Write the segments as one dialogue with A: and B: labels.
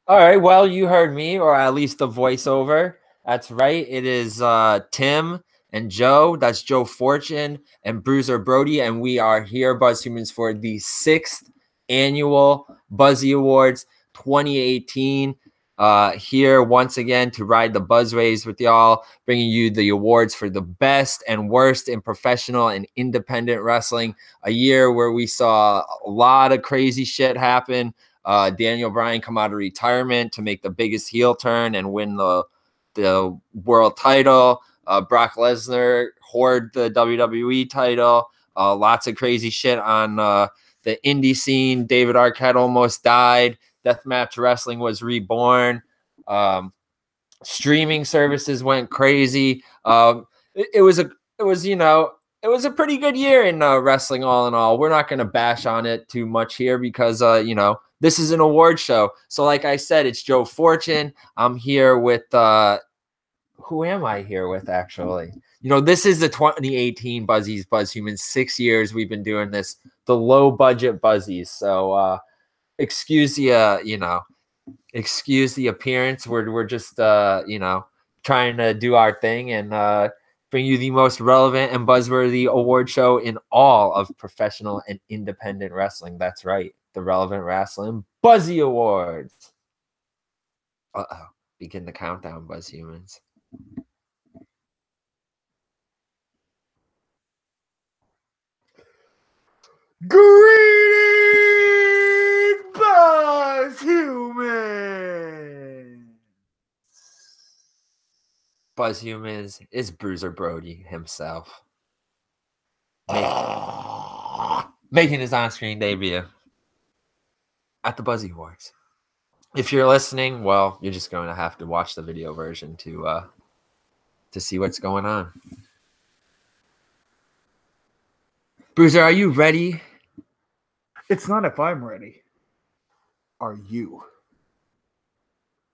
A: All right. Well, you heard me, or at least the voiceover. That's right. It is Tim and Joe. That's Joe Fortune and Bruiser Brody. And we are here, Buzz Humans, for the 6th annual Buzzy Awards 2018. Here once again to ride the buzz waves with y'all, bringing you the awards for the best and worst in professional and independent wrestling. A year where we saw a lot of crazy shit happen. Daniel Bryan come out of retirement to make the biggest heel turn and win the world title. Brock Lesnar hoard the WWE title. Lots of crazy shit on the indie scene. David Arquette almost died. Deathmatch wrestling was reborn. Streaming services went crazy. It was a pretty good year in wrestling all in all. We're not going to bash on it too much here because this is an award show. So like I said, it's Joe Fortune. I'm here with who am I here with actually? This is the 2018 Buzzies Buzz Humans. 6 years we've been doing this, the low budget Buzzies. So excuse the excuse the appearance. We're just trying to do our thing and bring you the most relevant and buzzworthy award show in all of professional and independent wrestling. That's right, the Relevant Wrestling Buzzy Awards. Begin the countdown, Buzz Humans.
B: Greetings, Buzz Humans!
A: Buzz Humans is Bruiser Brody himself. Making his on-screen debut at the Buzzy Awards. If you're listening, well, you're just going to have to watch the video version to see what's going on. Bruiser, are you ready?
B: It's not if I'm ready. Are you?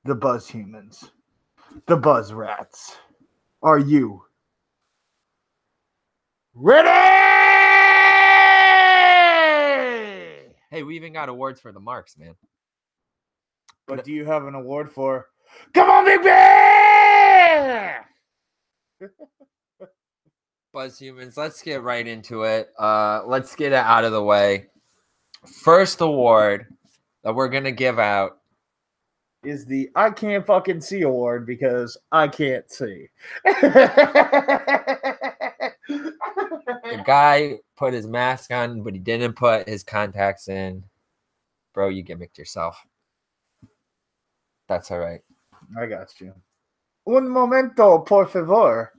B: The Buzz Humans. The Buzz Rats. Are you ready?
A: Hey, we even got awards for the marks, man.
B: But do you have an award for Come on, Big Bear?
A: Buzz Humans, let's get right into it. Let's get it out of the way. First award that we're going to give out
B: is the I Can't Fucking See award because I can't see.
A: The guy put his mask on, but he didn't put his contacts in. Bro, you gimmicked yourself. That's all right.
B: I got you. Un momento, por favor.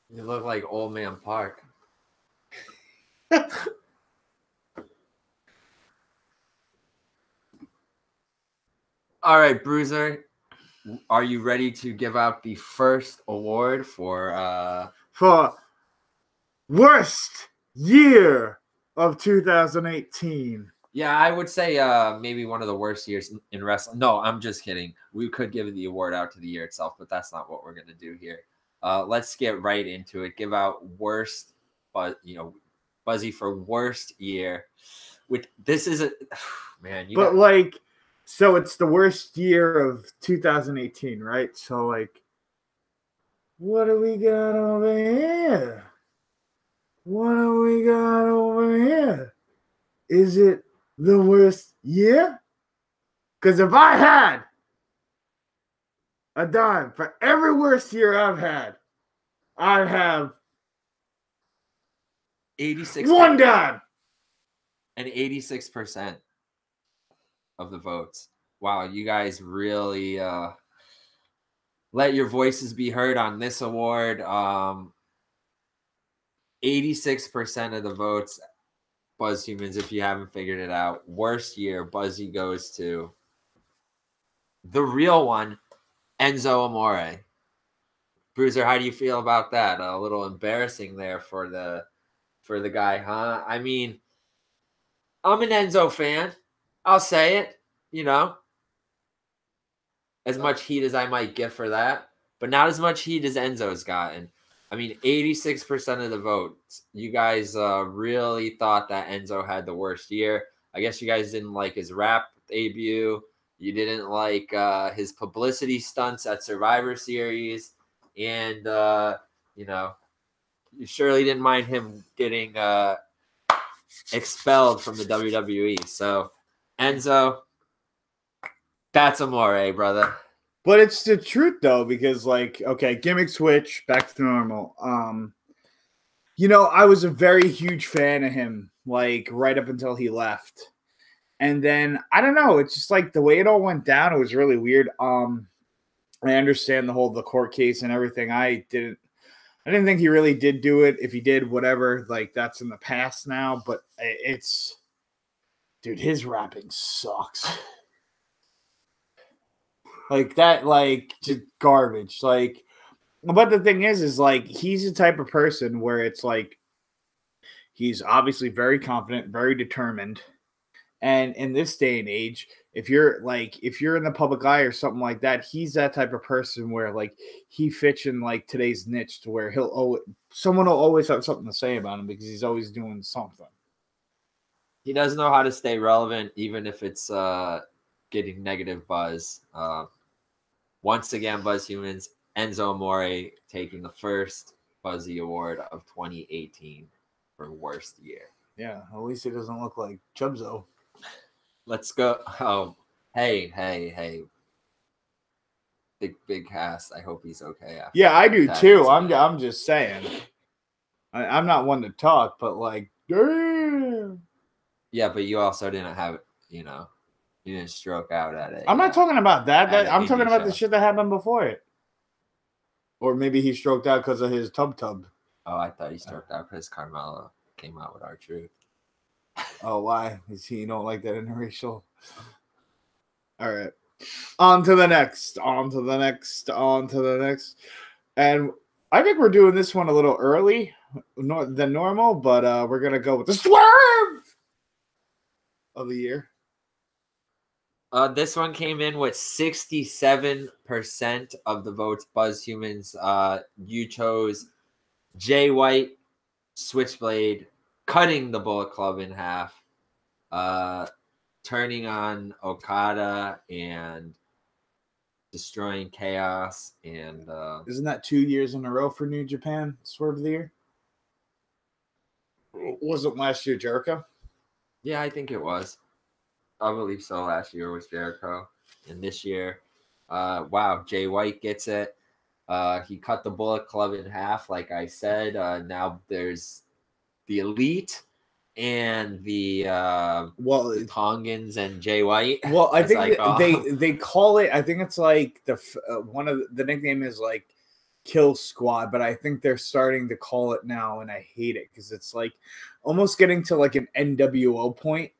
A: You look like Old Man Park. All right, Bruiser, are you ready to give out the first award for
B: worst year of 2018?
A: Yeah, I would say maybe one of the worst years in wrestling. No, I'm just kidding. We could give the award out to the year itself, but that's not what we're going to do here. Let's get right into it. Give out worst, Buzzy for worst year. This is a man.
B: So it's the worst year of 2018, right? So what do we got over here? What do we got over here? Is it the worst year? Because if I had a dime for every worst year I've had, I'd have
A: 86.
B: One dime.
A: And 86% of the votes. Wow, you guys really let your voices be heard on this award. 86% of the votes, Buzz Humans, if you haven't figured it out. Worst year, Buzzy goes to the real one, Enzo Amore. Bruiser, how do you feel about that? A little embarrassing there for the guy, huh? I mean, I'm an Enzo fan. I'll say it, as much heat as I might get for that, but not as much heat as Enzo's gotten. I mean, 86% of the votes. You guys really thought that Enzo had the worst year. I guess you guys didn't like his rap debut. You didn't like his publicity stunts at Survivor Series. And, you surely didn't mind him getting expelled from the WWE. So, Enzo, that's Amore, brother.
B: But it's the truth though, because okay, gimmick switch, back to normal. I was a very huge fan of him, right up until he left. And then I don't know, it's just the way it all went down, it was really weird. I understand the court case and everything. I didn't think he really did do it. If he did, whatever, that's in the past now. But dude, his rapping sucks. Just garbage. But the thing is he's the type of person where it's he's obviously very confident, very determined. And in this day and age, if you're in the public eye or something like that, he's that type of person where he fits in today's niche to where someone will always have something to say about him because he's always doing something.
A: He does know how to stay relevant, even if it's getting negative buzz. Once again, Buzz Humans, Enzo Amore taking the first Buzzy Award of 2018 for worst year.
B: Yeah, at least it doesn't look like Chubzo.
A: Let's go. Oh, hey. Big cast. I hope he's okay.
B: Yeah, I do too. I'm just saying. I'm not one to talk, but damn.
A: Yeah, but you also didn't have, you didn't stroke out at it.
B: I'm not talking about that. I'm talking about the shit that happened before it. Or maybe he stroked out because of his tub.
A: Oh, I thought he stroked out because Carmelo came out with R-Truth.
B: Oh, why? Is he don't like that interracial? All right. On to the next. And I think we're doing this one a little early than normal, but we're going to go with the swerve of the year.
A: This one came in with 67% of the votes. Buzz Humans, you chose Jay White, Switchblade, cutting the Bullet Club in half, turning on Okada and destroying Chaos. And
B: isn't that 2 years in a row for New Japan Swerve of the Year? Wasn't last year Jericho?
A: Yeah, I think it was. I believe so. Last year was Jericho, and this year, wow, Jay White gets it. He cut the Bullet Club in half, like I said. Now there's the Elite and the Tongans and Jay White.
B: Well, I think they call it. I think it's one of the nickname is Kill Squad, but I think they're starting to call it now, and I hate it because it's almost getting to an NWO point.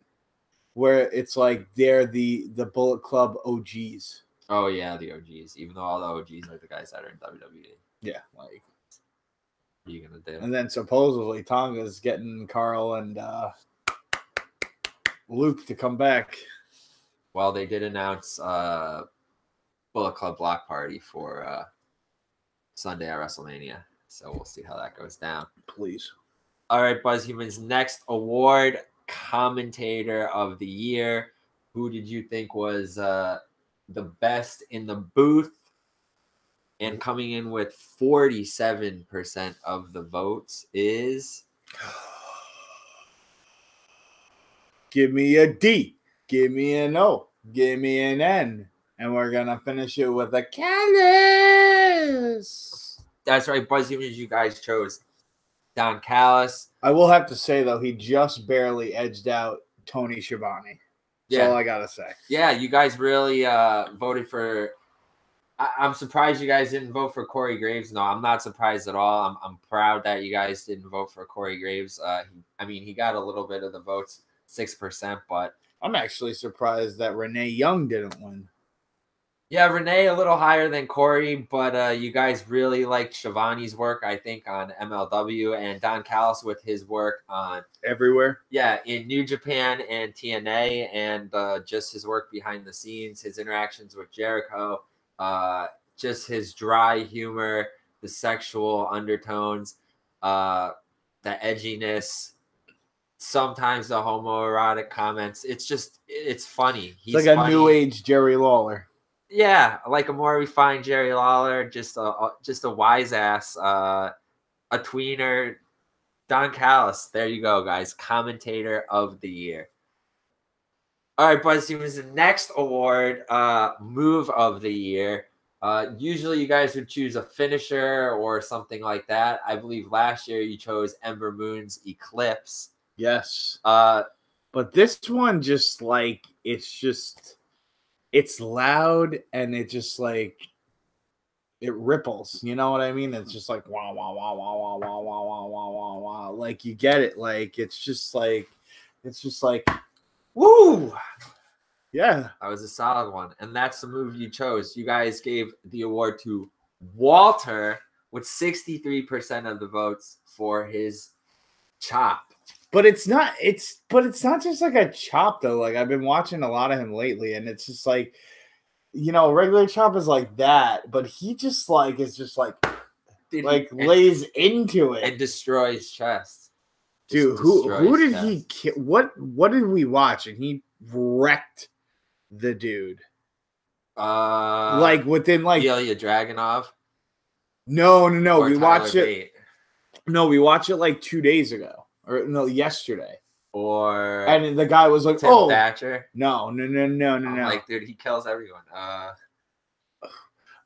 B: Where it's they're the Bullet Club OGs.
A: Oh yeah, the OGs. Even though all the OGs are the guys that are in WWE.
B: Yeah,
A: what are you gonna do?
B: And then supposedly Tonga's getting Carl and Luke to come back.
A: Well, they did announce Bullet Club Block Party for Sunday at WrestleMania, so we'll see how that goes down.
B: Please.
A: All right, Buzz Humans. Next award. Commentator of the year. Who did you think was the best in the booth? And coming in with 47% of the votes is
B: give me a D, give me an O, give me an N, and we're gonna finish it with a Callis.
A: That's right, Buzz Humans. You guys chose Don Callis.
B: I will have to say, though, he just barely edged out Tony Schiavone. That's all I got to say.
A: Yeah, you guys really voted for... I'm surprised you guys didn't vote for Corey Graves. No, I'm not surprised at all. I'm proud that you guys didn't vote for Corey Graves. He got a little bit of the votes, 6%, but...
B: I'm actually surprised that Renee Young didn't win.
A: Yeah, Renee a little higher than Corey, but you guys really liked Shivani's work, I think, on MLW, and Don Callis with his work on
B: Everywhere.
A: yeah, in New Japan and TNA, and just his work behind the scenes, his interactions with Jericho, just his dry humor, the sexual undertones, the edginess, sometimes the homoerotic comments. It's funny.
B: It's like
A: He's
B: a
A: funny.
B: new age Jerry Lawler.
A: Yeah, like a more refined Jerry Lawler, just a wise ass, a tweener. Don Callis, there you go, guys. Commentator of the year. All right, Buzz Humans, the next award, move of the year. Usually you guys would choose a finisher or something like that. I believe last year you chose Ember Moon's Eclipse.
B: Yes.
A: Uh,
B: But this one just like it's loud and it just like it ripples. You know what I mean? It's just like wah wah wah wah wah wah wah wah wah wah wah. Like you get it. Like it's just like
A: woo!
B: yeah.
A: That was a solid one. And that's the move you chose. You guys gave the award to Walter with 63% of the votes for his chop.
B: But it's not just like a chop though. Like I've been watching a lot of him lately, and it's just like, you know, regular chop is like that, but he just like is just like lays into it
A: and destroys chest.
B: Dude, who did he kill? What did we watch? And he wrecked the dude. Like within like
A: Ilya Dragunov.
B: No. We watched it. No, we watched it like 2 days ago. Or no, yesterday. And the guy was like,
A: Tim Thatcher.
B: No.
A: I'm like, dude, he kills everyone.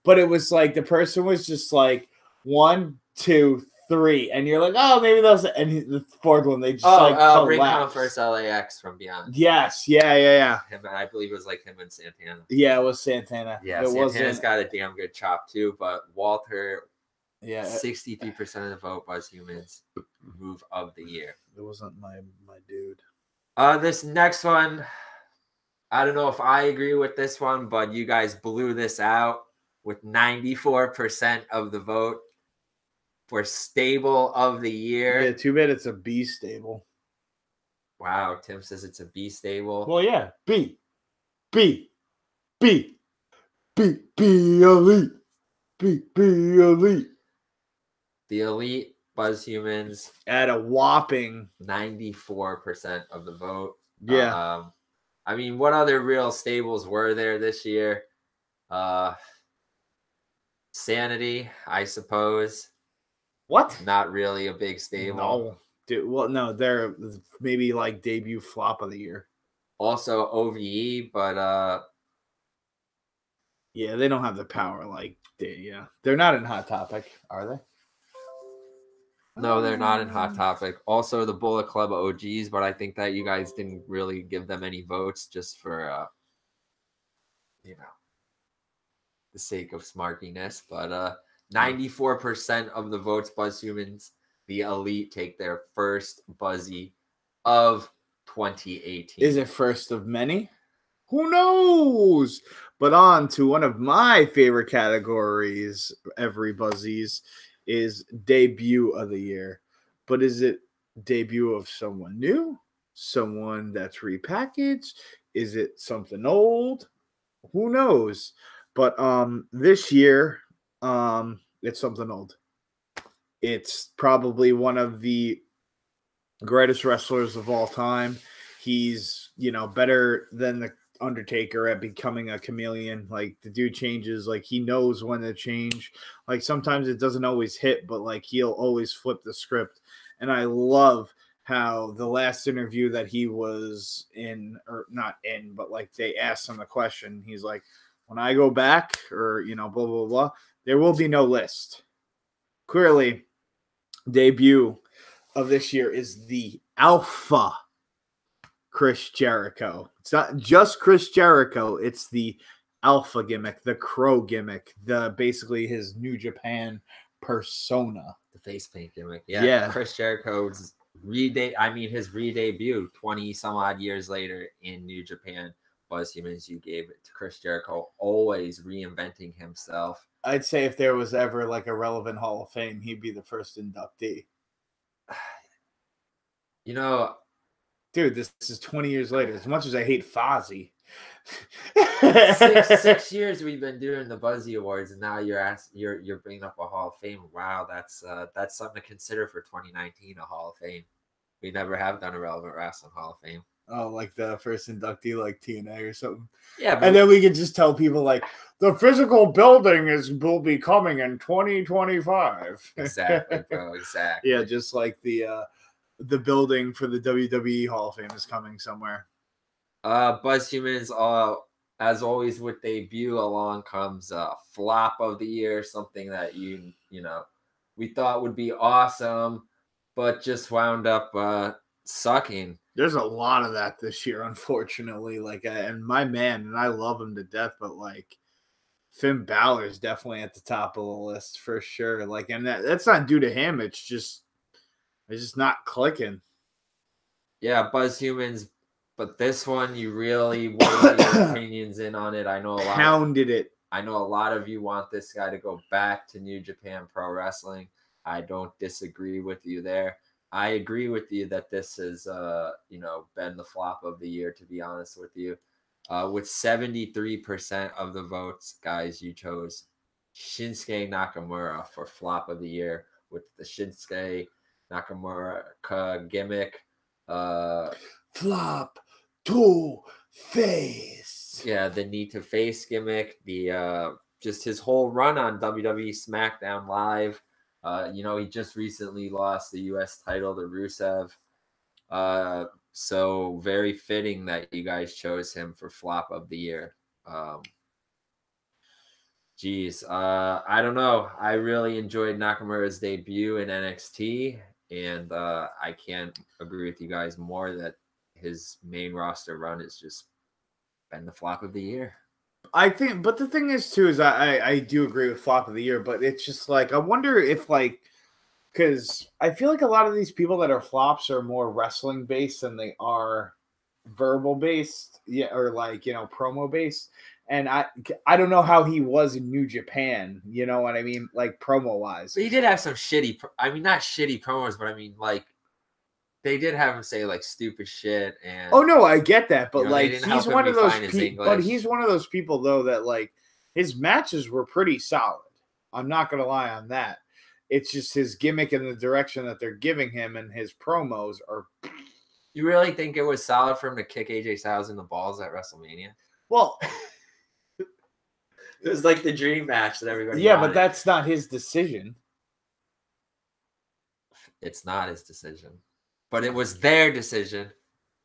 B: But it was like the person was just like 1, 2, 3, and you're like, oh, maybe those. And the fourth one, they just
A: Ring Count versus LAX from Beyond.
B: Yes, yeah.
A: Him, I believe it was like him and Santana.
B: Yeah, it was Santana.
A: Yeah, Santana's got a damn good chop too, but Walter. Yeah, 63% of the vote was Humans move of the year.
B: It wasn't my dude.
A: This next one, I don't know if I agree with this one, but you guys blew this out with 94% of the vote for stable of the year.
B: Yeah, too bad it's a B stable.
A: Wow, Tim says it's a B stable.
B: Well, yeah, B elite, B elite.
A: The elite Buzz Humans
B: at a whopping
A: 94% of the vote.
B: Yeah.
A: I mean, what other real stables were there this year? Sanity, I suppose.
B: What?
A: Not really a big stable.
B: No. Dude, well, no, they're maybe like debut flop of the year.
A: Also OVE, but
B: yeah, they don't have the power like they're not in Hot Topic, are they?
A: No, they're not in Hot Topic. Also, the Bullet Club OGs, but I think that you guys didn't really give them any votes just for, the sake of smartiness. But 94% of the votes, Buzz Humans, the elite, take their first Buzzy of 2018.
B: Is it first of many? Who knows? But on to one of my favorite categories, every Buzzies, is debut of the year. But is it debut of someone new? Someone that's repackaged? Is it something old? Who knows? But this year, it's something old. It's probably one of the greatest wrestlers of all time. He's, better than the Undertaker at becoming a chameleon. Like the dude changes, like he knows when to change. Like sometimes it doesn't always hit, but like he'll always flip the script. And I love how the last interview that he was in, or not in, but like they asked him a question. He's like, when I go back, or blah blah blah, there will be no list. Clearly, debut of this year is the Alpha Chris Jericho. It's not just Chris Jericho. It's the Alpha gimmick, the Crow gimmick, the basically his New Japan persona.
A: The face paint gimmick. Yeah. Chris Jericho's his re-debut 20 some odd years later in New Japan Buzz Humans, you gave it to Chris Jericho, always reinventing himself.
B: I'd say if there was ever like a relevant Hall of Fame, he'd be the first inductee.
A: You know,
B: dude, this is 20 years later. As much as I hate Fozzy,
A: 6 years we've been doing the Buzzy Awards, and now you're bringing up a Hall of Fame. Wow, that's something to consider for 2019, a Hall of Fame. We never have done a relevant wrestling Hall of Fame.
B: Oh, like the first inductee, like TNA or something.
A: Yeah,
B: and then we could just tell people like the physical building will be coming in 2025.
A: Exactly, bro. Exactly.
B: Yeah, just like the building for the WWE Hall of Fame is coming somewhere.
A: Buzz Humans, as always with debut, along comes flop of the year, something that you know we thought would be awesome, but just wound up sucking.
B: There's a lot of that this year, unfortunately. Like, and my man, and I love him to death, but like Finn Balor is definitely at the top of the list for sure. Like, and that's not due to him. It's just not clicking.
A: Yeah, Buzz Humans, but this one you really weighed your opinions in on it. I know a lot.
B: Pounded it.
A: I know a lot of you want this guy to go back to New Japan Pro Wrestling. I don't disagree with you there. I agree with you that this has, been the flop of the year, to be honest with you. With 73% of the votes, guys, you chose Shinsuke Nakamura for flop of the year with the Shinsuke Nakamura gimmick.
B: Flop to face.
A: Yeah, the need to face gimmick, the just his whole run on WWE SmackDown Live. He just recently lost the U.S. title to Rusev. So very fitting that you guys chose him for flop of the year. I don't know. I really enjoyed Nakamura's debut in NXT, and I can't agree with you guys more that his main roster run has just been the flop of the year.
B: I think, but the thing is too, is I do agree with flop of the year, but it's just like, I wonder if like, because I feel like a lot of these people that are flops are more wrestling based than they are verbal based, yeah, or like, promo based. And I don't know how he was in New Japan, you know what I mean? Like promo wise.
A: But he did have some shitty, not shitty promos, but I mean, like, they did have him say like stupid shit. And
B: oh no, I get that, but like
A: he's one of those people.
B: But he's one of those people though that like his matches were pretty solid. I'm not gonna lie on that. It's just his gimmick and the direction that they're giving him, and his promos are.
A: You really think it was solid for him to kick AJ Styles in the balls at WrestleMania?
B: Well,
A: it was like the dream match that everybody.
B: Yeah,
A: wanted.
B: But that's not his decision.
A: It's not his decision, but it was their decision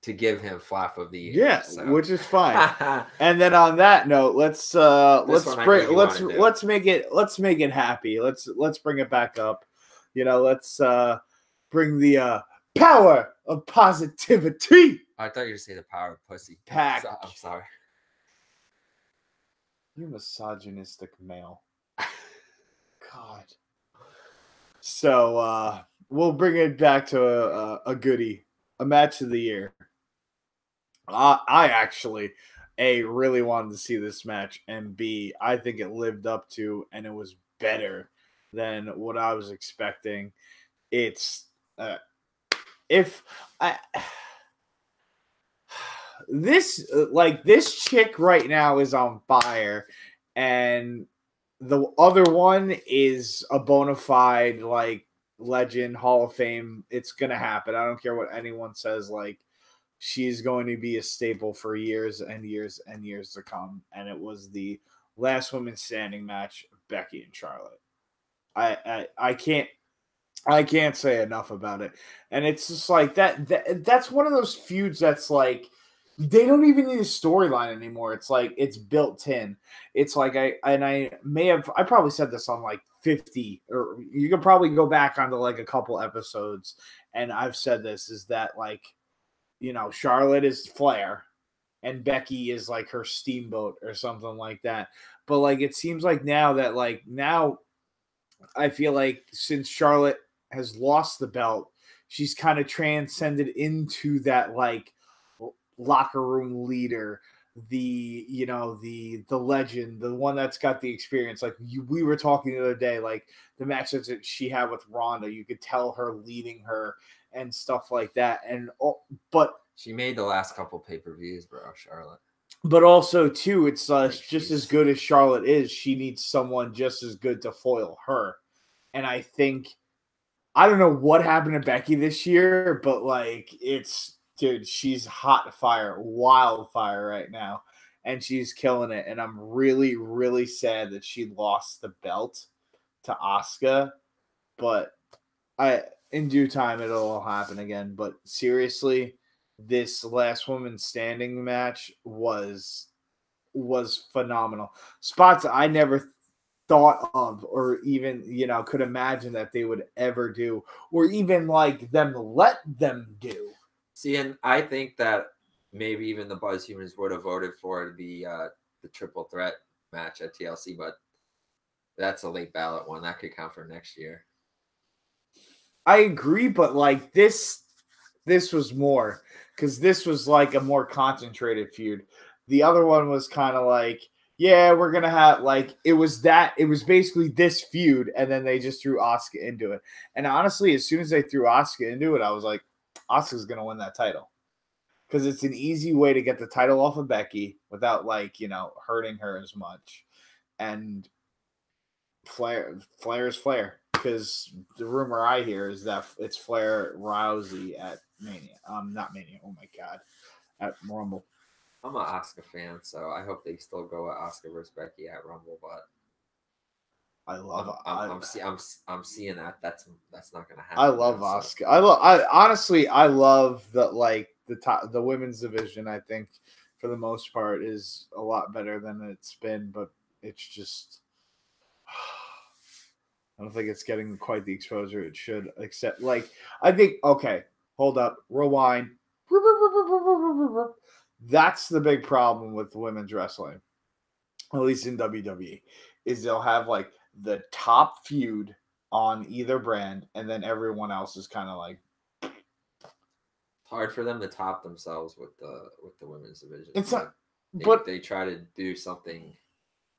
A: to give him flop of the year.
B: Yeah, so. Which is fine. And then on that note, let's make it happy. Let's bring it back up. Let's bring the power of positivity.
A: I thought you were going to say the power of pussy.
B: I'm
A: sorry.
B: You misogynistic male. God. So we'll bring it back to a goodie, a match of the year. I actually, A, really wanted to see this match, and B, I think it lived up to, and it was better than what I was expecting. It's this chick right now is on fire, and the other one is a bona fide like legend, Hall of Fame. It's gonna happen. I don't care what anyone says. Like, she's going to be a staple for years and years and years to come. And it was the last woman standing match, Becky and Charlotte. I can't say enough about it. And it's just like that's one of those feuds that's like, they don't even need a storyline anymore. It's like it's built in. It's like I probably said this on like 50, or you could probably go back onto like a couple episodes, and I've said this, is that like, Charlotte is Flair and Becky is like her Steamboat or something like that. But like, it seems like now I feel like since Charlotte has lost the belt, she's kind of transcended into that like locker room leader, the legend, the one that's got the experience. Like we were talking the other day, like the matches that she had with Ronda, you could tell her leading her and stuff like that. And but
A: she made the last couple pay-per-views, bro, Charlotte.
B: But also too, it's
A: Like
B: just as good as Charlotte is, she needs someone just as good to foil her. And I think I don't know what happened to Becky this year, but like dude, she's hot fire, wildfire right now, and she's killing it. And I'm really, really sad that she lost the belt to Asuka, but in due time it'll all happen again. But seriously, this last woman standing match was phenomenal. Spots I never thought of or even could imagine that they would ever do, or even like them let them do.
A: See, and I think that maybe even the Buzz Humans would have voted for the triple threat match at TLC, but that's a late ballot one. That could count for next year.
B: I agree, but like this was more, because this was like a more concentrated feud. The other one was kind of like, yeah, we're gonna have like it was basically this feud, and then they just threw Asuka into it. And honestly, as soon as they threw Asuka into it, I was like, Asuka's gonna win that title, because it's an easy way to get the title off of Becky without like hurting her as much. And Flair's Flair, because the rumor I hear is that it's Flair Rousey at Mania. Not Mania. Oh my God, at Rumble.
A: I'm an Asuka fan, so I hope they still go with Asuka versus Becky at Rumble. But I'm seeing that that's not gonna happen.
B: I love Asuka. So. I love that, like the women's division. I think for the most part is a lot better than it's been, but it's just. I don't think it's getting quite the exposure it should, except like I think okay, hold up, rewind. That's the big problem with women's wrestling, at least in WWE, is they'll have like the top feud on either brand, and then everyone else is kind of like
A: hard for them to top themselves with the women's division.
B: It's not,
A: but they try to do something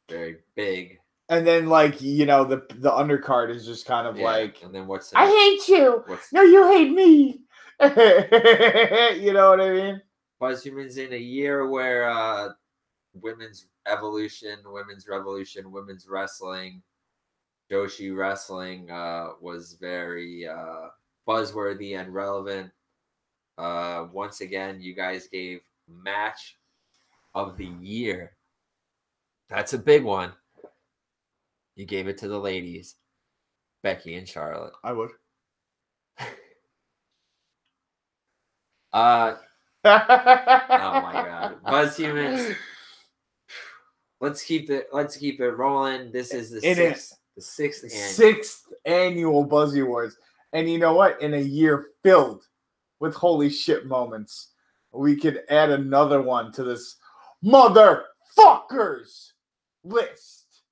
A: very big.
B: And then, like, the undercard is just kind of like,
A: and then what's
B: I hate you. No, you hate me. You know what I mean?
A: Buzz Humans in a year where women's evolution, women's revolution, women's wrestling, Joshi wrestling was very buzzworthy and relevant. Once again, you guys gave match of the year. That's a big one. You gave it to the ladies, Becky and Charlotte.
B: I would.
A: Oh my God, Buzz Humans. Let's keep it rolling. This is the sixth
B: annual Buzzy Awards, and you know what? In a year filled with holy shit moments, we could add another one to this motherfuckers list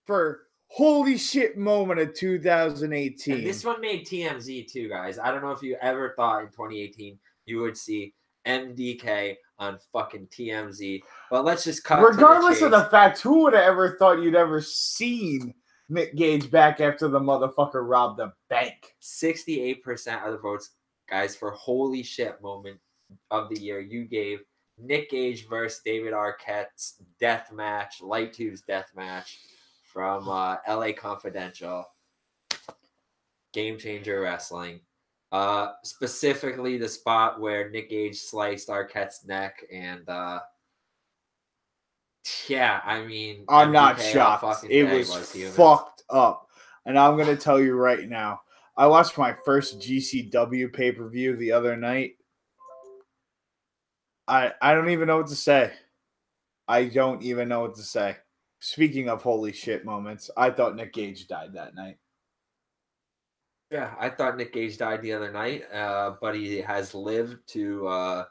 B: for holy shit moment of 2018.
A: And this one made TMZ too, guys. I don't know if you ever thought in 2018 you would see MDK on fucking TMZ, but let's just cut.
B: Regardless of the fact, who would have ever thought you'd ever seen Nick Gage back after the motherfucker robbed the bank?
A: 68% of the votes, guys, for holy shit moment of the year, you gave Nick Gage versus David Arquette's death match, Light Tube's death match from LA Confidential, Game Changer Wrestling. Specifically the spot where Nick Gage sliced Arquette's neck, and I mean,
B: I'm not shocked. It was fucked up. And I'm gonna tell you right now, I watched my first GCW pay-per-view the other night. I don't even know what to say. I don't even know what to say. Speaking of holy shit moments, I thought Nick Gage died that night.
A: Yeah, I thought Nick Gage died the other night, but he has lived to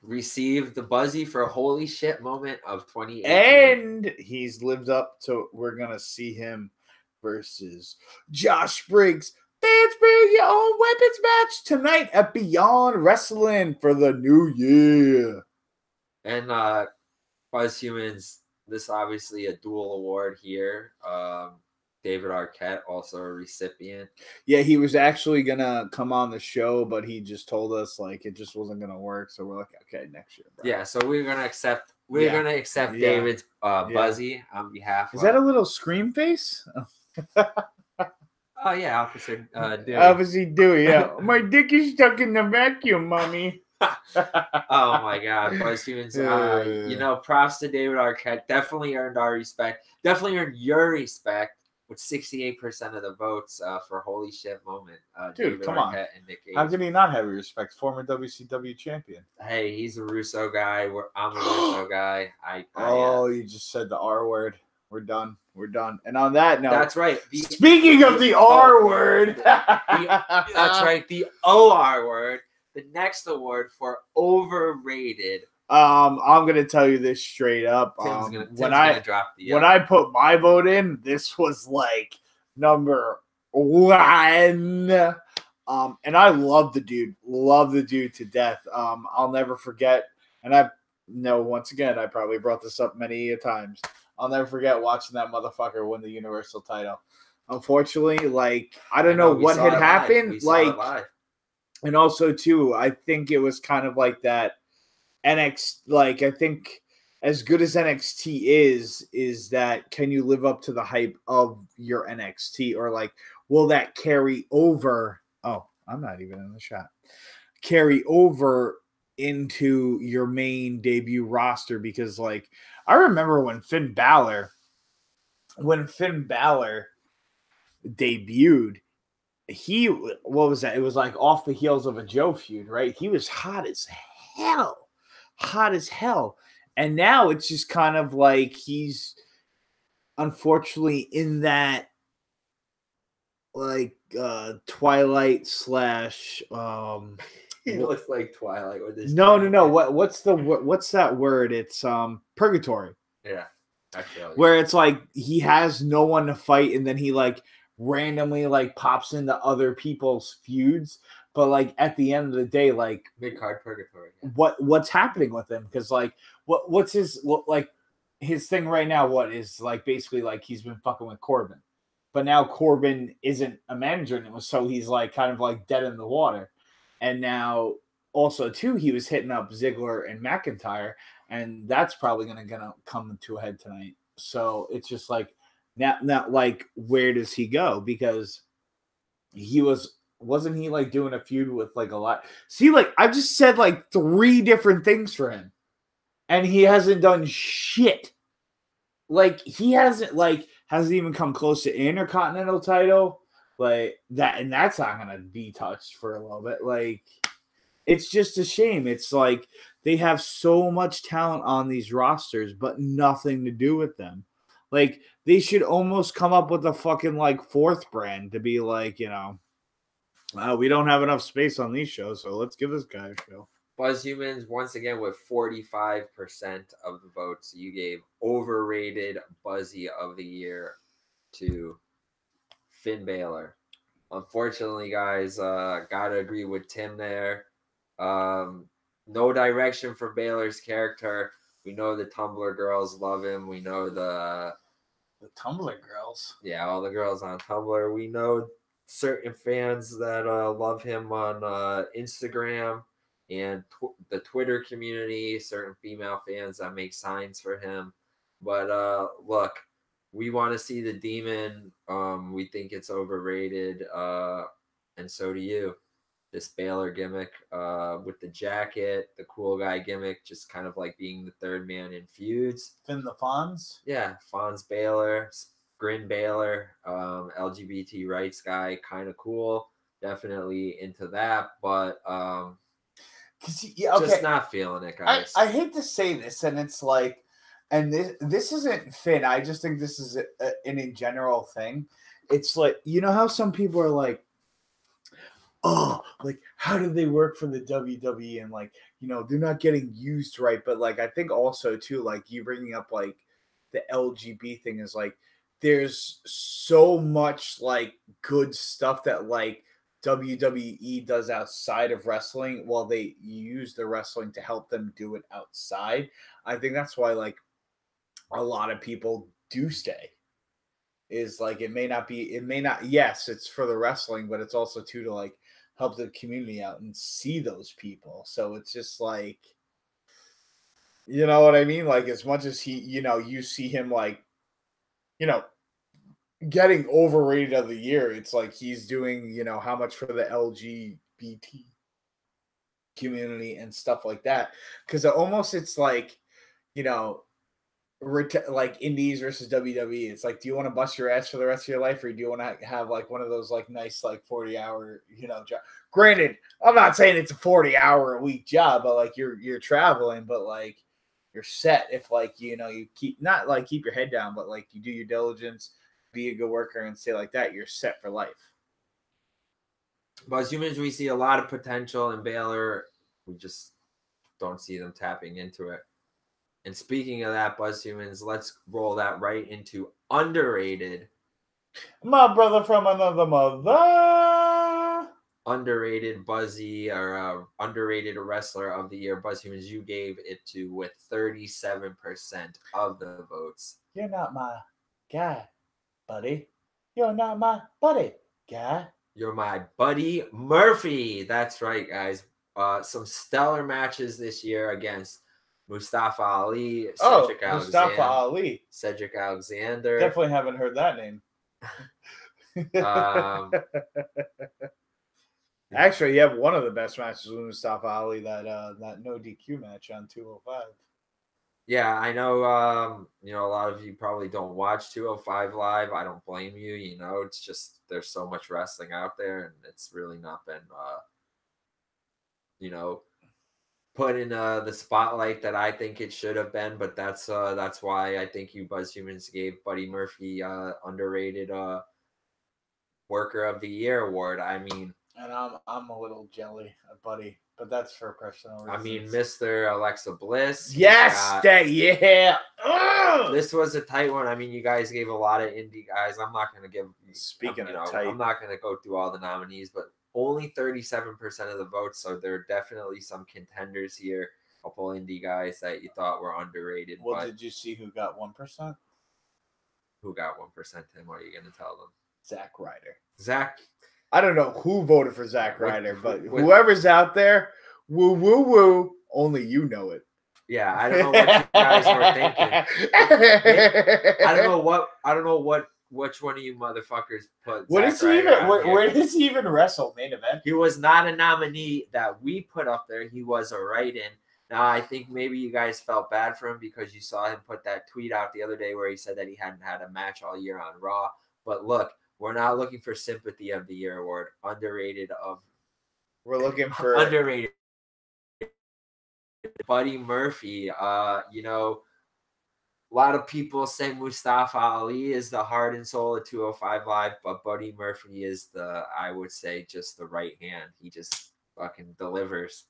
A: receive the Buzzy for a holy shit moment of 2018.
B: And he's lived up to, we're going to see him versus Josh Briggs. Fans bring your own weapons match tonight at Beyond Wrestling for the new year.
A: And Buzz Humans, this obviously a dual award here. David Arquette, also a recipient.
B: Yeah, he was actually gonna come on the show, but he just told us like it just wasn't gonna work. So we're like, okay, next year, bro.
A: Yeah, so we're gonna accept.
B: Yeah.
A: David's
B: Yeah.
A: Buzzy on behalf.
B: Is that a little scream face?
A: Oh yeah, Officer Dewey.
B: Obviously, Dewey. Yeah, my dick is stuck in the vacuum, mommy.
A: Oh my God, Buzz Humans. You know, props to David Arquette. Definitely earned our respect. Definitely earned your respect with 68% of the votes for Holy Shit Moment.
B: Dude,
A: David
B: come
A: Arquette
B: on.
A: and Nick Gage.
B: How can he not have your respect? Former WCW champion.
A: Hey, he's a Russo guy. I'm a Russo guy.
B: You just said the R word. We're done. We're done. And on that note,
A: that's right.
B: Speaking of the R word,
A: that's right. The OR word. The next award for overrated.
B: I'm gonna tell you this straight up.
A: Tim's
B: when
A: gonna drop the
B: when I put my vote in, this was like number one. And I love the dude to death. I'll never forget, and I know once again I probably brought this up many times. I'll never forget watching that motherfucker win the Universal title. Unfortunately, like I don't know what had happened. And also too, I think it was kind of like that NXT. Like I think as good as NXT is that can you live up to the hype of your NXT, or like will that carry over? Oh, I'm not even in the shot. Carry over into your main debut roster, because like I remember when Finn Balor debuted, what was that? It was like off the heels of a Joe feud, right? He was hot as hell. And now it's just kind of like he's unfortunately in that like Twilight slash
A: he looks like Twilight with his
B: no. What's that word? It's purgatory.
A: Yeah. I feel you.
B: Where it's like he has no one to fight, and then he like randomly like pops into other people's feuds, but like at the end of the day, like
A: mid-card purgatory. Yeah.
B: What's happening with him? Because like what's his like his thing right now? What is like basically like he's been fucking with Corbin, but now Corbin isn't a manager anymore, so he's like kind of like dead in the water. And now also too, he was hitting up Ziggler and McIntyre, and that's probably gonna come to a head tonight. So it's just like now like where does he go? Because he wasn't he like doing a feud with like a lot? See, like I just said like 3 different things for him, and he hasn't done shit. Like he hasn't even come close to Intercontinental title like that, and that's not gonna be touched for a little bit. Like it's just a shame. It's like they have so much talent on these rosters, but nothing to do with them. Like they should almost come up with a fucking like 4th brand to be like, you know, we don't have enough space on these shows, so let's give this guy a show.
A: Buzz Humans, once again, with 45% of the votes, you gave overrated Buzzy of the year to Finn Balor. Unfortunately, guys, gotta agree with Tim there. No direction for Balor's character. We know the Tumblr girls love him. We know the
B: Tumblr girls.
A: Yeah, all the girls on Tumblr. We know certain fans that love him on Instagram and the Twitter community, certain female fans that make signs for him. But look, we want to see the Demon. We think it's overrated, and so do you. This Balor gimmick with the jacket, the cool guy gimmick, just kind of like being the 3rd man in feuds.
B: Finn the Fonz?
A: Yeah, Fonz Balor, Grin Balor, LGBT rights guy, kind of cool. Definitely into that, but just not feeling it, guys.
B: I hate to say this, and it's like, and this isn't Finn. I just think this is an in general thing. It's like, you know how some people are like, oh, like how do they work for the WWE, and like, you know, they're not getting used right. But like I think also too, like you bringing up like the LGBT thing is like there's so much like good stuff that like WWE does outside of wrestling, while they use the wrestling to help them do it outside. I think that's why like a lot of people do stay. Is like it may not, yes, it's for the wrestling, but it's also too to like help the community out and see those people. So it's just like, you know what I mean? Like as much as he, you see him like, you know, getting overrated of the year, it's like he's doing, how much for the LGBT community and stuff like that. Because it's like, you know, like indies versus WWE. It's like, do you want to bust your ass for the rest of your life, or do you want to have like one of those like nice like 40-hour job? Granted, I'm not saying it's a 40-hour a week job, but like you're traveling, but like you're set if like you keep not like keep your head down, but like you do your diligence, be a good worker, and stay like that, you're set for life.
A: But as humans, we see a lot of potential in Baylor. We just don't see them tapping into it. And speaking of that, Buzz Humans, let's roll that right into underrated.
B: My brother from another mother.
A: Underrated Buzzy or underrated wrestler of the year. Buzz Humans, you gave it to with 37% of the votes.
B: You're not my guy, buddy. You're not my buddy, guy.
A: You're my buddy Murphy. That's right, guys. Some stellar matches this year against Mustafa Ali, Cedric Alexander.
B: Mustafa Ali.
A: Cedric Alexander.
B: Definitely haven't heard that name. Actually, you have one of the best matches with Mustafa Ali, that no DQ match on 205.
A: Yeah, I know. A lot of you probably don't watch 205 live. I don't blame you. It's just there's so much wrestling out there, and it's really not been, put in the spotlight that I think it should have been. But that's why I think you Buzz Humans gave Buddy Murphy underrated Worker of the Year award. I mean,
B: and I'm a little jelly, Buddy, but that's for personal reasons.
A: I mean, Mr. Alexa Bliss.
B: Yes, yeah.
A: This was a tight one. I mean, you guys gave a lot of indie guys. I'm not going to give.
B: Speaking of tight,
A: I'm not going to go through all the nominees, but only 37% of the votes. So there are definitely some contenders here. A couple indie guys that you thought were underrated.
B: Well, did you see who got 1%?
A: Who got 1%? Tim, what are you going to tell them?
B: Zack Ryder.
A: Zach.
B: I don't know who voted for Zack Ryder, but whoever's out there, woo woo woo, only you know it.
A: Yeah, I don't know what you guys were thinking. I don't know which one of you motherfuckers put.
B: What is he even? Where does he even wrestle? Main event?
A: He was not a nominee that we put up there. He was a write-in. Now I think maybe you guys felt bad for him because you saw him put that tweet out the other day where he said that he hadn't had a match all year on Raw. But look, we're not looking for Sympathy of the Year award.
B: We're looking for
A: underrated. Buddy Murphy. A lot of people say Mustafa Ali is the heart and soul of 205 Live, but Buddy Murphy is I would say, just the right hand. He just fucking delivers.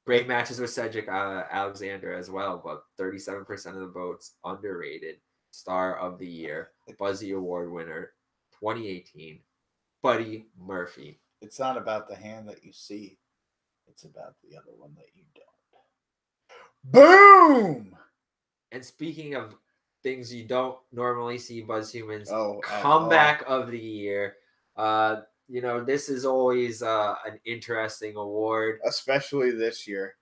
A: Great matches with Cedric Alexander as well, but 37% of the votes, underrated. Star of the Year, Buzzy Award winner, 2018, Buddy Murphy.
B: It's not about the hand that you see. It's about the other one that you don't. Boom!
A: And speaking of things you don't normally see, Buzz Humans, comeback of the year. This is always an interesting award.
B: Especially this year.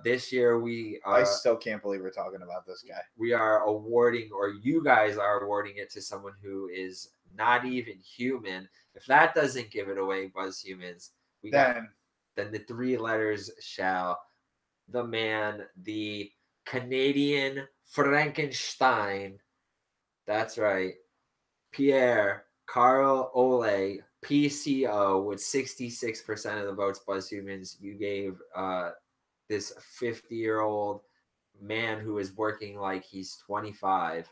A: This year
B: I still can't believe we're talking about this guy.
A: We are awarding, or you guys are awarding it to someone who is not even human. If that doesn't give it away, Buzz Humans, then the three letters shall. The man, the Canadian Frankenstein. That's right. Pierre Carl Ole, PCO, with 66% of the votes. Buzz Humans, you gave this 50-year-old man who is working like he's 25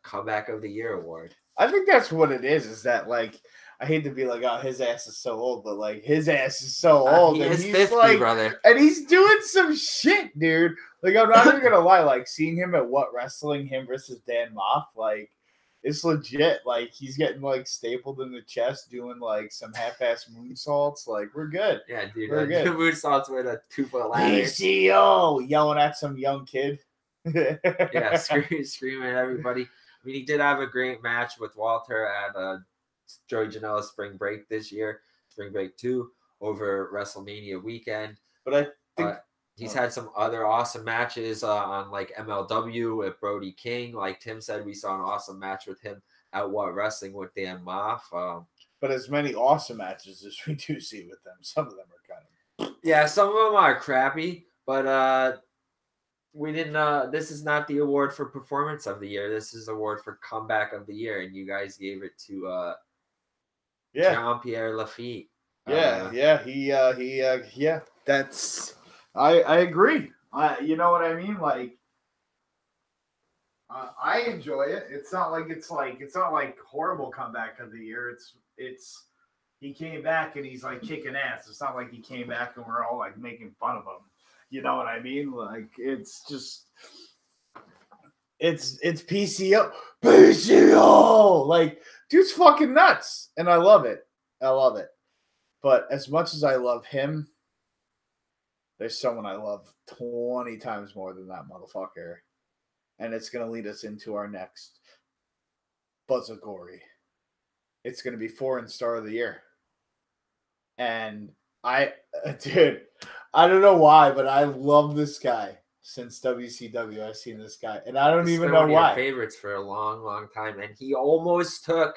A: comeback of the year award.
B: I think that's what it is that like, I hate to be like, oh, his ass is so old, but like his ass is so old.
A: He
B: and
A: is
B: he's
A: 50,
B: like,
A: brother.
B: And he's doing some shit, dude. Like, I'm not even gonna lie, like seeing him at What Wrestling, him versus Dan Moff, like It's legit. Like he's getting like stapled in the chest, doing like some half-ass moonsaults. Like we're good.
A: Yeah, dude.
B: We're good.
A: Moonsaults with a 2-foot ladder.
B: PCO yelling at some young kid.
A: Yeah, screaming at everybody. I mean, he did have a great match with Walter at Joey Janela Spring Break this year, Spring Break 2 over WrestleMania weekend.
B: But I think
A: he's had some other awesome matches on like MLW with Brody King. Like Tim said, we saw an awesome match with him at What Wrestling with Dan Moff.
B: But as many awesome matches as we do see with them, some of them are kind of
A: yeah, some of them are crappy, but we didn't. This is not the award for performance of the year. This is award for comeback of the year, and you guys gave it to Jean-Pierre Lafitte.
B: Yeah. That's I agree. You know what I mean? Like I enjoy it. It's not like horrible comeback of the year. It's he came back and he's like kicking ass. It's not like he came back and we're all like making fun of him. You know what I mean? Like it's just it's PCO. Like dude's fucking nuts, and I love it. But as much as I love him, there's someone I love 20 times more than that motherfucker. And it's going to lead us into our next Buzzagory. It's going to be Foreign Star of the Year. And I don't know why, but I love this guy since WCW. I've seen this guy. And I don't even know why.
A: Favorites for a long, long time. And he almost took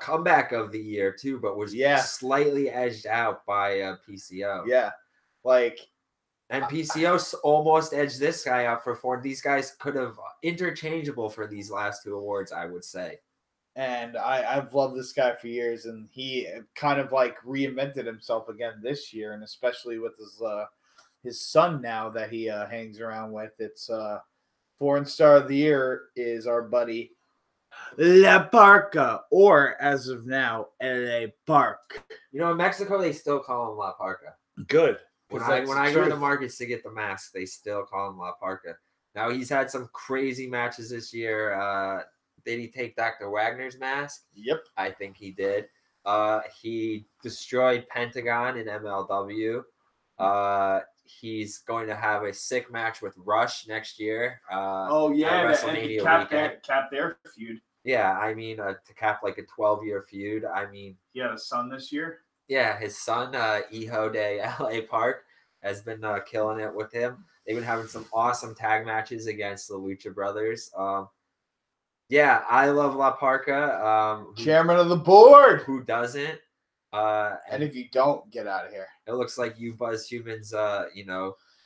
A: comeback of the year too, but was slightly edged out by PCO.
B: Yeah. Like,
A: and PCO almost edged this guy out for 4. These guys could have interchangeable for these last 2 awards, I would say.
B: And I've loved this guy for years, and he kind of like reinvented himself again this year, and especially with his son now that he hangs around with. It's Foreign Star of the Year is our buddy La Parka, or as of now, LA Park.
A: You know, in Mexico they still call him La Parka.
B: Good.
A: When I go to the markets to get the mask, they still call him La Parka. Now he's had some crazy matches this year. Did he take Dr. Wagner's mask?
B: Yep.
A: I think he did. He destroyed Pentagon in MLW. He's going to have a sick match with Rush next year.
B: WrestleMania cap their feud.
A: Yeah, I mean, to cap like a 12-year feud. I mean,
B: he had a son this year.
A: Yeah, his son, Hijo de LA Park, has been killing it with him. They've been having some awesome tag matches against the Lucha Brothers. Yeah, I love La Parka.
B: Chairman of the board.
A: Who doesn't?
B: And if you don't, get out of here.
A: It looks like you Buzz Humans,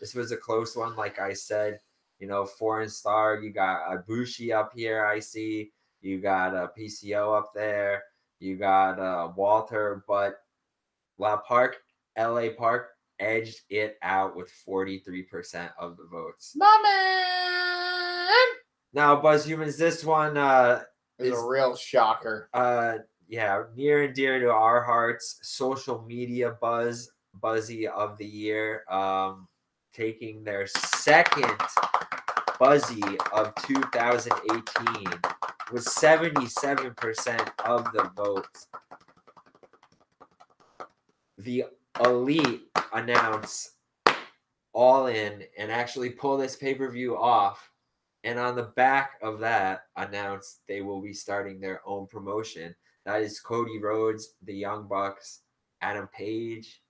A: this was a close one. Like I said, Foreign Star, you got Ibushi up here, I see. You got PCO up there. You got Walter, but LA Park edged it out with 43% of the votes.
B: My man!
A: Now, Buzz Humans, this one
B: is a real shocker.
A: Yeah, near and dear to our hearts. Social media Buzzy of the year, taking their second Buzzy of 2018 with 77% of the votes. The Elite announce All In and actually pull this pay-per-view off. And on the back of that, announce they will be starting their own promotion. That is Cody Rhodes, the Young Bucks, Adam Page,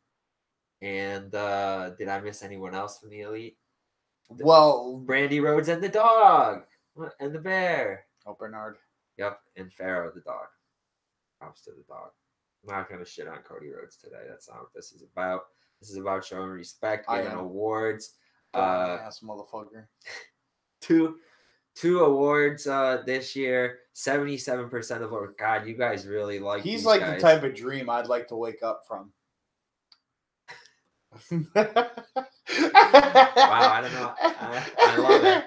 A: and did I miss anyone else from the Elite?
B: Well,
A: Brandy Rhodes and the dog and the bear.
B: Oh, Bernard.
A: Yep, and Pharaoh the dog. Props to the dog. I'm not going to shit on Cody Rhodes today. That's not what this is about. This is about showing respect, giving awards.
B: Ass motherfucker.
A: Two awards this year. 77% of votes. God, you guys really like.
B: He's like guys. The type of dream I'd like to wake up from.
A: Wow, I don't know. I love it.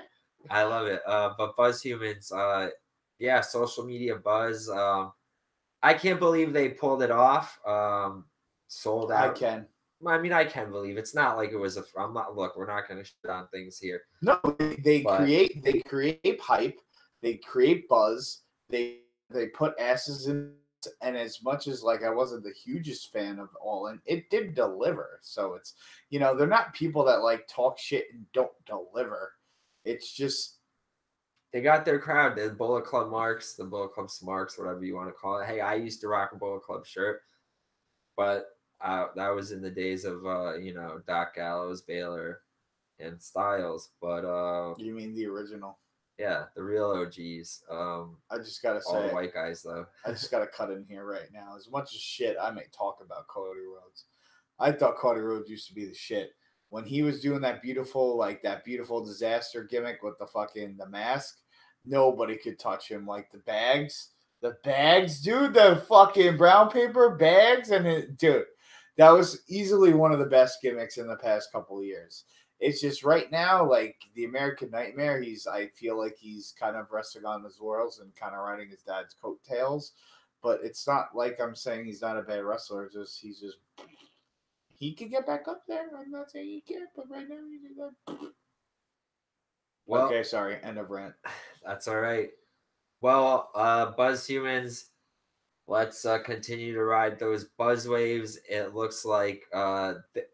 A: I love it. But Buzz Humans, social media buzz. I can't believe they pulled it off. Sold out. I mean, I can believe it's not like it was a. I'm not. Look, we're not going to shit on things here.
B: No, they create hype. They create buzz. They put asses in, and as much as like I wasn't the hugest fan of All In, it did deliver. So it's they're not people that like talk shit and don't deliver. It's just
A: They got their crowd. The Bullet Club marks, the Bullet Club smarks, whatever you want to call it. Hey, I used to rock a Bullet Club shirt, but that was in the days of Doc Gallows, Baylor, and Styles. But
B: you mean the original?
A: yeah, the real OGs.
B: I just gotta
A: all the
B: say,
A: white guys though.
B: I just gotta cut in here right now. As much as shit I may talk about Cody Rhodes, I thought Cody Rhodes used to be the shit when he was doing that beautiful disaster gimmick with the mask. Nobody could touch him. Like the bags, dude, the fucking brown paper bags, dude, that was easily one of the best gimmicks in the past couple of years. It's just right now, like the American Nightmare. I feel like he's kind of resting on his laurels and kind of riding his dad's coattails. But it's not like I'm saying he's not a bad wrestler. He could get back up there. I'm not saying he can't, but right now he's good. Well, okay, sorry. End of rant.
A: That's all right. Well, Buzz Humans, let's continue to ride those buzz waves. It looks like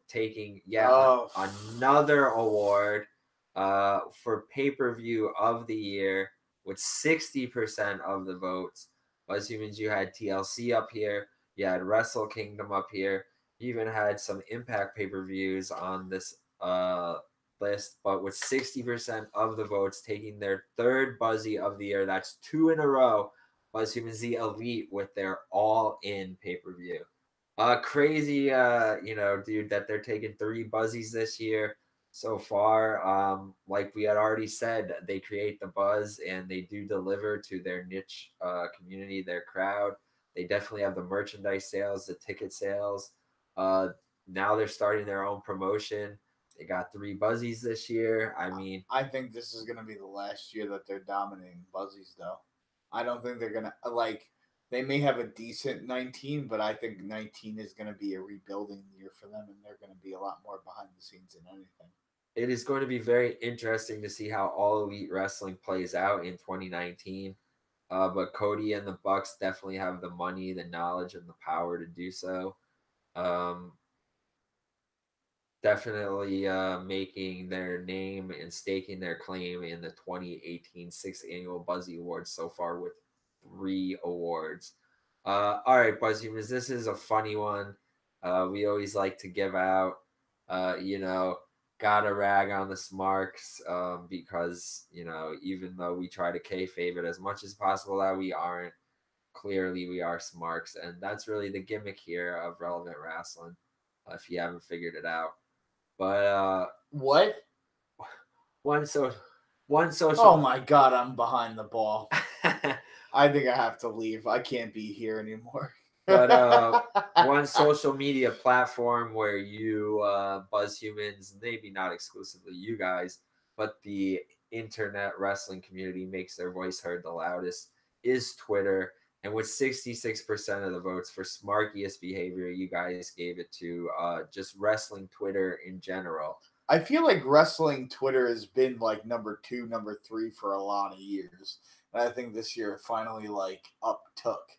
A: taking another award for pay-per-view of the year with 60% of the votes. Buzz Humans, you had TLC up here. You had Wrestle Kingdom up here. You even had some Impact pay-per-views on this list, but with 60% of the votes taking their third Buzzy of the year, that's 2 in a row. Buzz Humans, the Elite, with their all-in pay-per-view. Crazy, dude, that they're taking 3 Buzzies this year so far. Like we had already said, they create the buzz and they do deliver to their niche community, their crowd. They definitely have the merchandise sales, the ticket sales. Now they're starting their own promotion. They got 3 Buzzies this year. I mean,
B: I think this is going to be the last year that they're dominating Buzzies, though. I don't think they're going to, like, they may have a decent 19, but I think 19 is going to be a rebuilding year for them, and they're going to be a lot more behind the scenes than anything.
A: It is going to be very interesting to see how All Elite Wrestling plays out in 2019. But Cody and the Bucks definitely have the money, the knowledge, and the power to do so. Definitely making their name and staking their claim in the 2018 6th Annual Buzzy Awards so far with 3 awards. All right, Buzzy, this is a funny one. We always like to give out, gotta rag on the Smarks because, even though we try to kayfabe it as much as possible that we aren't, clearly we are Smarks. And that's really the gimmick here of Relevant Wrestling, if you haven't figured it out. But
B: what?
A: One social.
B: Oh my god, I'm behind the ball. I think I have to leave. I can't be here anymore.
A: But one social media platform where you Buzz Humans, maybe not exclusively you guys, but the internet wrestling community makes their voice heard the loudest is Twitter. And with 66% of the votes for smarkiest behavior, you guys gave it to just wrestling Twitter in general.
B: I feel like wrestling Twitter has been like number 2, number 3 for a lot of years. And I think this year it finally like uptook.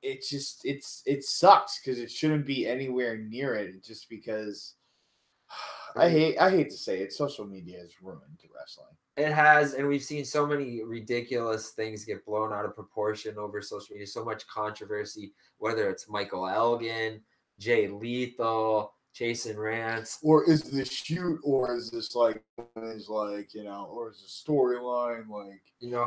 B: It sucks because it shouldn't be anywhere near it just because I hate to say it, social media has ruined wrestling.
A: It has, and we've seen so many ridiculous things get blown out of proportion over social media. So much controversy, whether it's Michael Elgin, Jay Lethal, Jason Rance,
B: or is this shoot, or is this or is the storyline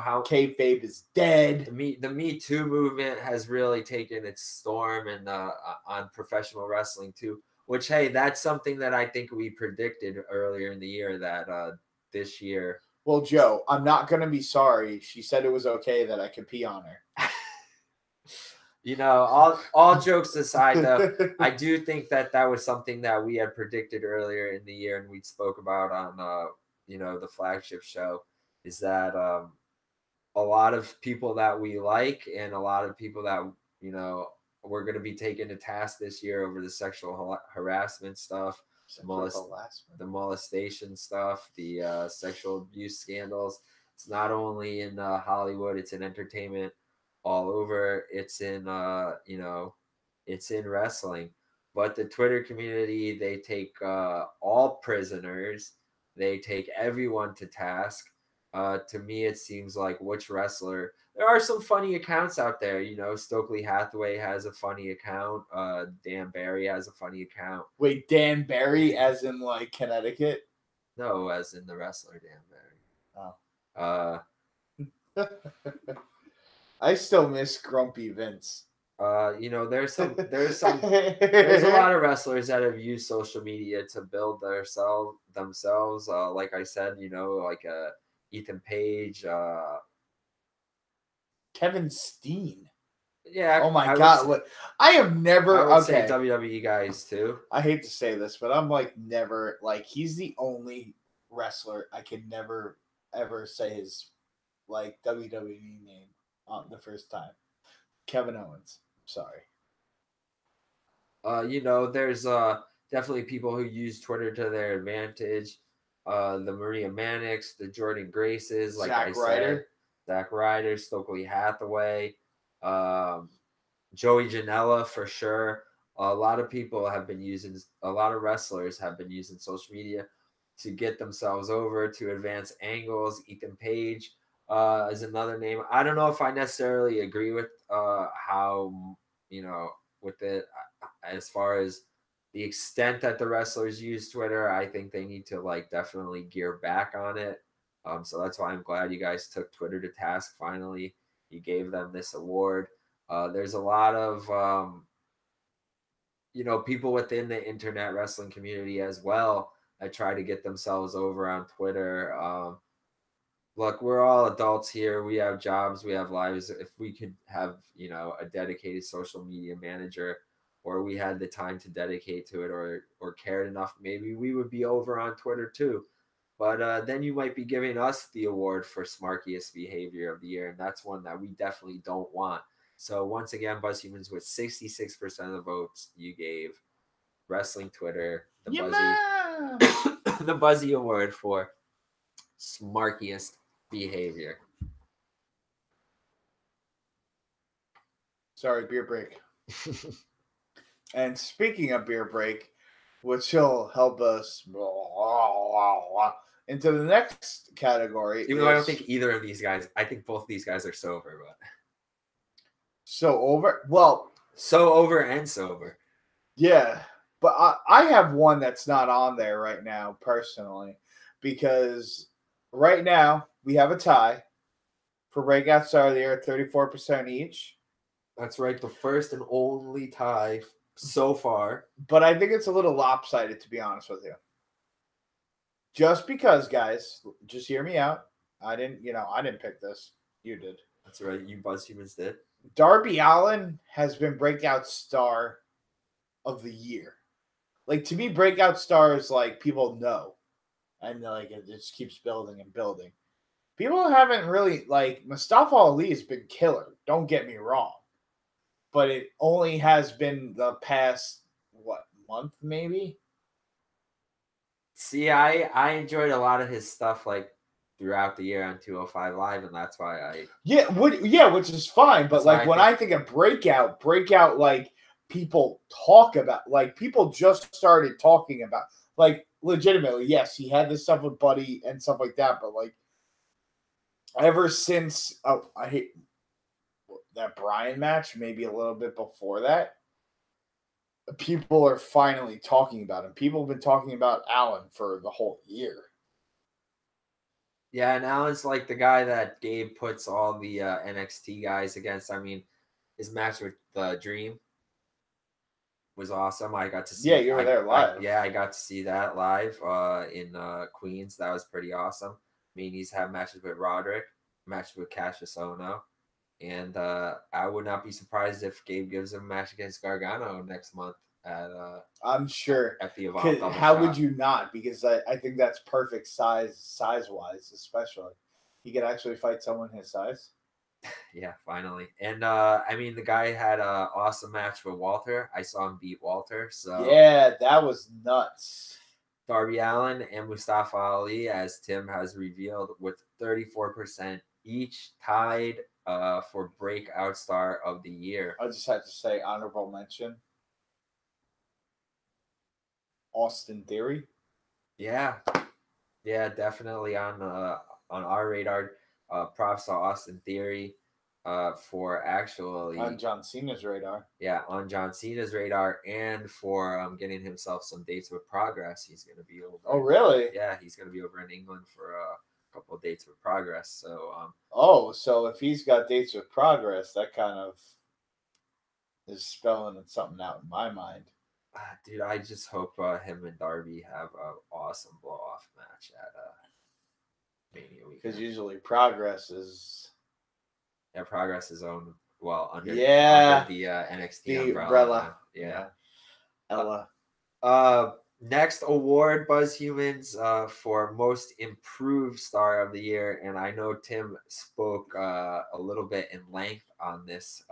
A: how
B: kayfabe is dead?
A: The Me Too movement has really taken its storm and on professional wrestling too. Which, hey, that's something that I think we predicted earlier in the year that this year.
B: Well, Joe, I'm not going to be sorry. She said it was okay that I could pee on her.
A: All jokes aside, though, I do think that was something that we had predicted earlier in the year and we spoke about on, the flagship show, is that a lot of people that we like and a lot of people that, we're going to be taken to task this year over the sexual harassment stuff. The molestation stuff, the sexual abuse scandals. It's not only in Hollywood, it's in entertainment all over. It's in it's in wrestling. But the Twitter community, they take all prisoners. They take everyone to task. To me, it seems like which wrestler. There are some funny accounts out there. Stokely Hathaway has a funny account. Dan Barry has a funny account.
B: Wait, Dan Barry, as in like Connecticut?
A: No, as in the wrestler Dan Barry.
B: Oh. I still miss Grumpy Vince.
A: There's a lot of wrestlers that have used social media to build themselves. Like I said, like Ethan Page,
B: Kevin Steen.
A: Yeah.
B: Oh my God! I have never.
A: I would say WWE guys too.
B: I hate to say this, but I'm like never like he's the only wrestler I could never ever say his like WWE name on the first time. Kevin Owens. Sorry.
A: There's definitely people who use Twitter to their advantage. The Maria Mannix, the Jordan Graces, like
B: Zack Ryder.
A: Zack Ryder, Stokely Hathaway, Joey Janela for sure. A lot of wrestlers have been using social media to get themselves over, to advance angles. Ethan Page is another name. I don't know if I necessarily agree with how, with it as far as the extent that the wrestlers use Twitter. I think they need to definitely gear back on it. So that's why I'm glad you guys took Twitter to task. Finally, you gave them this award. There's a lot of people within the internet wrestling community as well that try to get themselves over on Twitter. Look, we're all adults here. We have jobs, we have lives. If we could have a dedicated social media manager, or we had the time to dedicate to it, or cared enough, maybe we would be over on Twitter too. But then you might be giving us the award for smarkiest behavior of the year, and that's one that we definitely don't want. So once again, BuzzHumans, with 66% of the votes, you gave Wrestling Twitter the Buzzy Award for smarkiest behavior.
B: Sorry, beer break. And speaking of beer break, which will help us into the next category.
A: Even though I don't think either of these guys, I think both of these guys are sober, but
B: so over. Well,
A: so over and sober.
B: Yeah, but I have one that's not on there right now personally, because right now we have a tie for breakout star of the year, 34% each.
A: That's right, the first and only tie so far.
B: But I think it's a little lopsided, to be honest with you. Just because, guys, just hear me out. I didn't pick this. You did.
A: That's right. You BuzzHumans did.
B: Darby Allin has been breakout star of the year. Like, to me, breakout stars, like, people know. And, like, it just keeps building and building. People haven't really, like, Mustafa Ali has been killer. Don't get me wrong. But it only has been the past, month maybe?
A: See, I enjoyed a lot of his stuff, throughout the year on 205 Live, and that's why I...
B: which is fine. But, like, when I think of breakout, like, people talk about, like, people just started talking about, like, legitimately, yes, he had this stuff with Buddy and stuff like that, but, like, ever since, I hate that Bryan match, maybe a little bit before that, people are finally talking about him. People have been talking about Allen for the whole year.
A: Yeah, and Allen's like the guy that Gabe puts all the NXT guys against. I mean, his match with Dream was awesome. I got to see.
B: Yeah, you were there live.
A: I got to see that live in Queens. That was pretty awesome. I mean, he's had matches with Roderick, matches with Cassius Ohno, and I would not be surprised if Gabe gives him a match against Gargano next month at
B: I'm sure
A: at the Evolve.
B: How would you not? Because I think that's perfect size wise, especially. He could actually fight someone his size.
A: Yeah, finally. And I mean, the guy had an awesome match with Walter. I saw him beat Walter. So
B: yeah, that was nuts.
A: Darby Allin and Mustafa Ali, as Tim has revealed, with 34% each, tied for breakout star of the year.
B: I just had to say honorable mention. Austin Theory.
A: Yeah, definitely on our radar. Props to Austin Theory for actually
B: On John Cena's radar.
A: Yeah, on John Cena's radar, and for getting himself some dates with Progress. He's going to be over.
B: Oh, really?
A: Yeah, he's going to be over in England for a couple of dates with Progress. So
B: so if he's got dates with Progress, that kind of is spelling something out in my mind.
A: Dude, I just hope him and Darby have an awesome blow off match at Mania weekend.
B: Because usually Progress is
A: owned under the NXT
B: umbrella.
A: Yeah.
B: Ella.
A: Next award, Buzz Humans, for most improved star of the year, and I know Tim spoke a little bit in length on this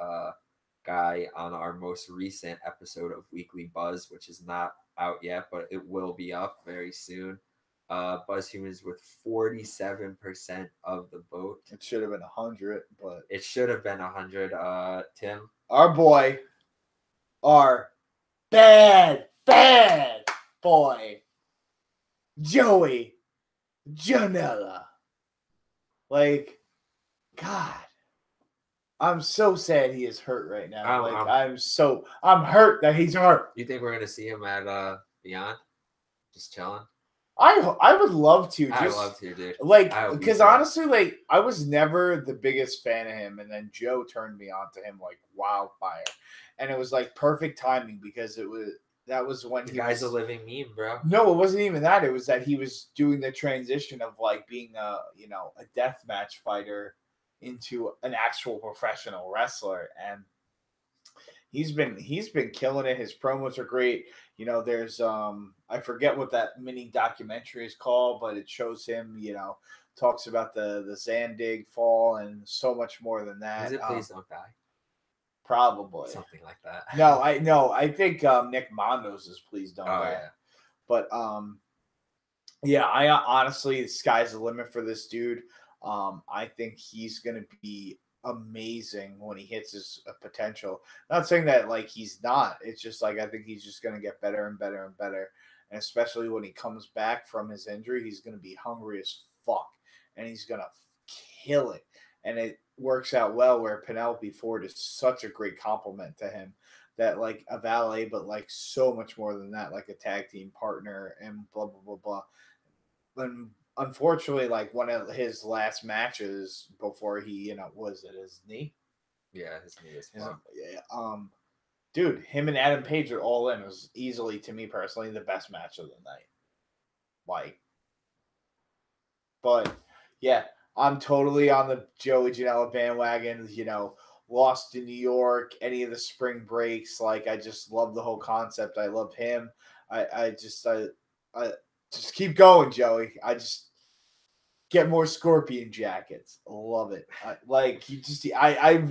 A: guy on our most recent episode of Weekly Buzz, which is not out yet, but it will be up very soon. Buzz Humans with 47% of the vote.
B: It should have been 100, but
A: it should have been 100. Tim,
B: our boy, our bad boy, Joey Janela. Like, God, I'm so sad he is hurt right now. I'm hurt that he's hurt.
A: You think we're gonna see him at Beyond, just chilling?
B: I would love to.
A: I'd love to, dude.
B: Like, because honestly, like, I was never the biggest fan of him, and then Joe turned me on to him like wildfire, and it was like perfect timing because that was when
A: the guy's a living meme, bro.
B: No, it wasn't even that. It was that he was doing the transition of like being a deathmatch fighter into an actual professional wrestler, and he's been killing it. His promos are great. There's I forget what that mini documentary is called, but it shows him, talks about the Zandig fall and so much more than that.
A: Is it Please Don't Die?
B: Probably
A: something like that.
B: I think Nick Mondo's is Please Don't Die.
A: Yeah.
B: But I honestly, the sky's the limit for this dude. I think he's gonna be amazing when he hits his potential. Not saying that like he's not. It's just like I think he's just gonna get better and better and better. And especially when he comes back from his injury, he's gonna be hungry as fuck, and he's gonna kill it. And it works out well where Penelope Ford is such a great compliment to him, that like a valet, but like so much more than that, like a tag team partner and blah blah blah blah. And unfortunately, like one of his last matches before he, was it his knee?
A: Yeah, his knee is fucked.
B: Dude, him and Adam Page are all in. It was easily, to me personally, the best match of the night. But yeah, I'm totally on the Joey Janela bandwagon. Lost in New York, any of the spring breaks. Like, I just love the whole concept. I love him. I just keep going, Joey. I just get more Scorpion jackets. Love it. I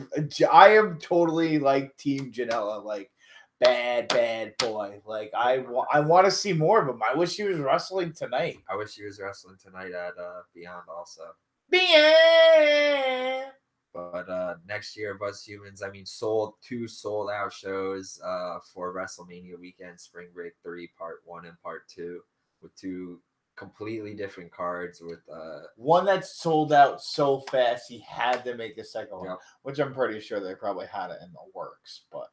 B: am totally like Team Janela. Like, bad boy. Like, I want to see more of him. I wish he was wrestling tonight.
A: I wish he was wrestling tonight at Beyond also.
B: Beyond.
A: But next year, Buzz Humans, two sold out shows for WrestleMania weekend, Spring Break 3, Part 1 and Part 2, with two completely different cards. With
B: one that sold out so fast he had to make a second one,
A: yep.
B: Which I'm pretty sure they probably had it in the works. But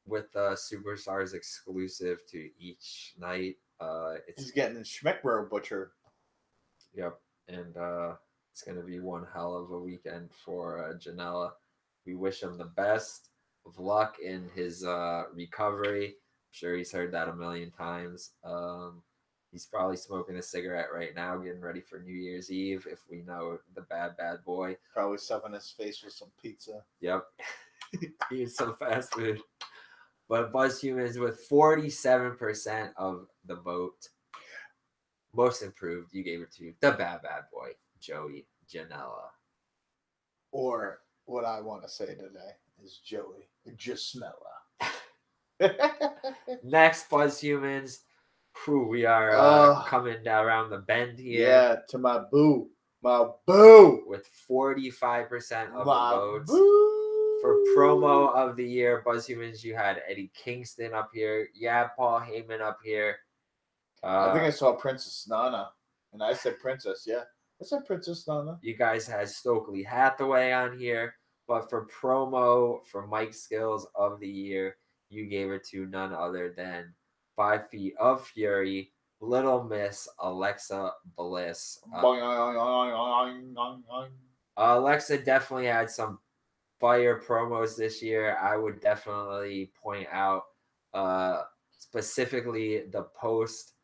A: with Superstars exclusive to each night,
B: he's getting the Schmeckbro Butcher.
A: Yep, and it's going to be one hell of a weekend for Janela. We wish him the best of luck in his recovery. I'm sure he's heard that a million times. He's probably smoking a cigarette right now, getting ready for New Year's Eve, if we know the bad boy.
B: Probably stuffing his face with some pizza.
A: Yep. Eating some fast food. But Buzz Humans with 47% of the vote. Most improved, you gave it to the bad boy, Joey Janela.
B: Or what I want to say today is Joey Jasmella.
A: Next, Buzz Humans, Whew, we are coming down around the bend here.
B: Yeah, to my boo. My boo.
A: With 45% of
B: My
A: the votes.
B: boo.
A: For promo of the year, BuzzHumans, you had Eddie Kingston up here. Yeah, Paul Heyman up here.
B: I think I saw Princess Nana. And I said Princess, yeah. I said Princess Nana.
A: You guys had Stokely Hathaway on here. But for promo for Mike Skills of the year, you gave it to none other than 5 Feet of Fury, Little Miss Alexa Bliss. Alexa definitely had some fire promos this year. I would definitely point out specifically the post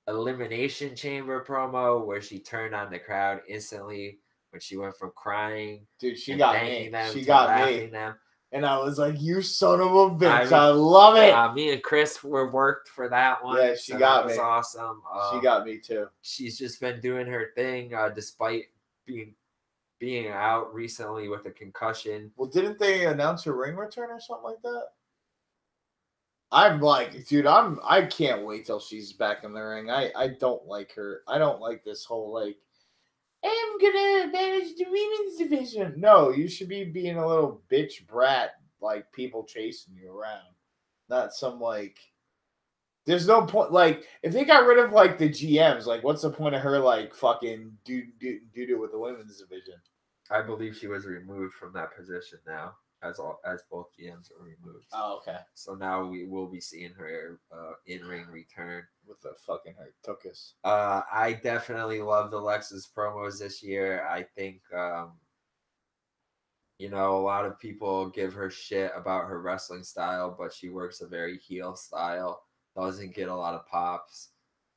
A: Elimination Chamber promo where she turned on the crowd instantly when she went from crying,
B: dude, she got me. She got me.
A: Them.
B: And I was like, "You son of a bitch! I love it."
A: Me and Chris were worked for that one.
B: Yeah, she got me.
A: That was awesome.
B: She got me too.
A: She's just been doing her thing despite being out recently with a concussion.
B: Well, didn't they announce her ring return or something like that? I'm like, dude, I can't wait till she's back in the ring. I don't like her. I don't like this whole like, I'm gonna manage the women's division. No, you should be being a little bitch brat, like people chasing you around. Not some like there's no point like if they got rid of like the GMs, like what's the point of her like fucking do with the women's division?
A: I believe she was removed from that position now, as both GMs are removed.
B: Oh, okay.
A: So now we will be seeing her in-ring return
B: with the fucking her tuchus.
A: I definitely loved Alexa's promos this year. I think you know, a lot of people give her shit about her wrestling style, but she works a very heel style. Doesn't get a lot of pops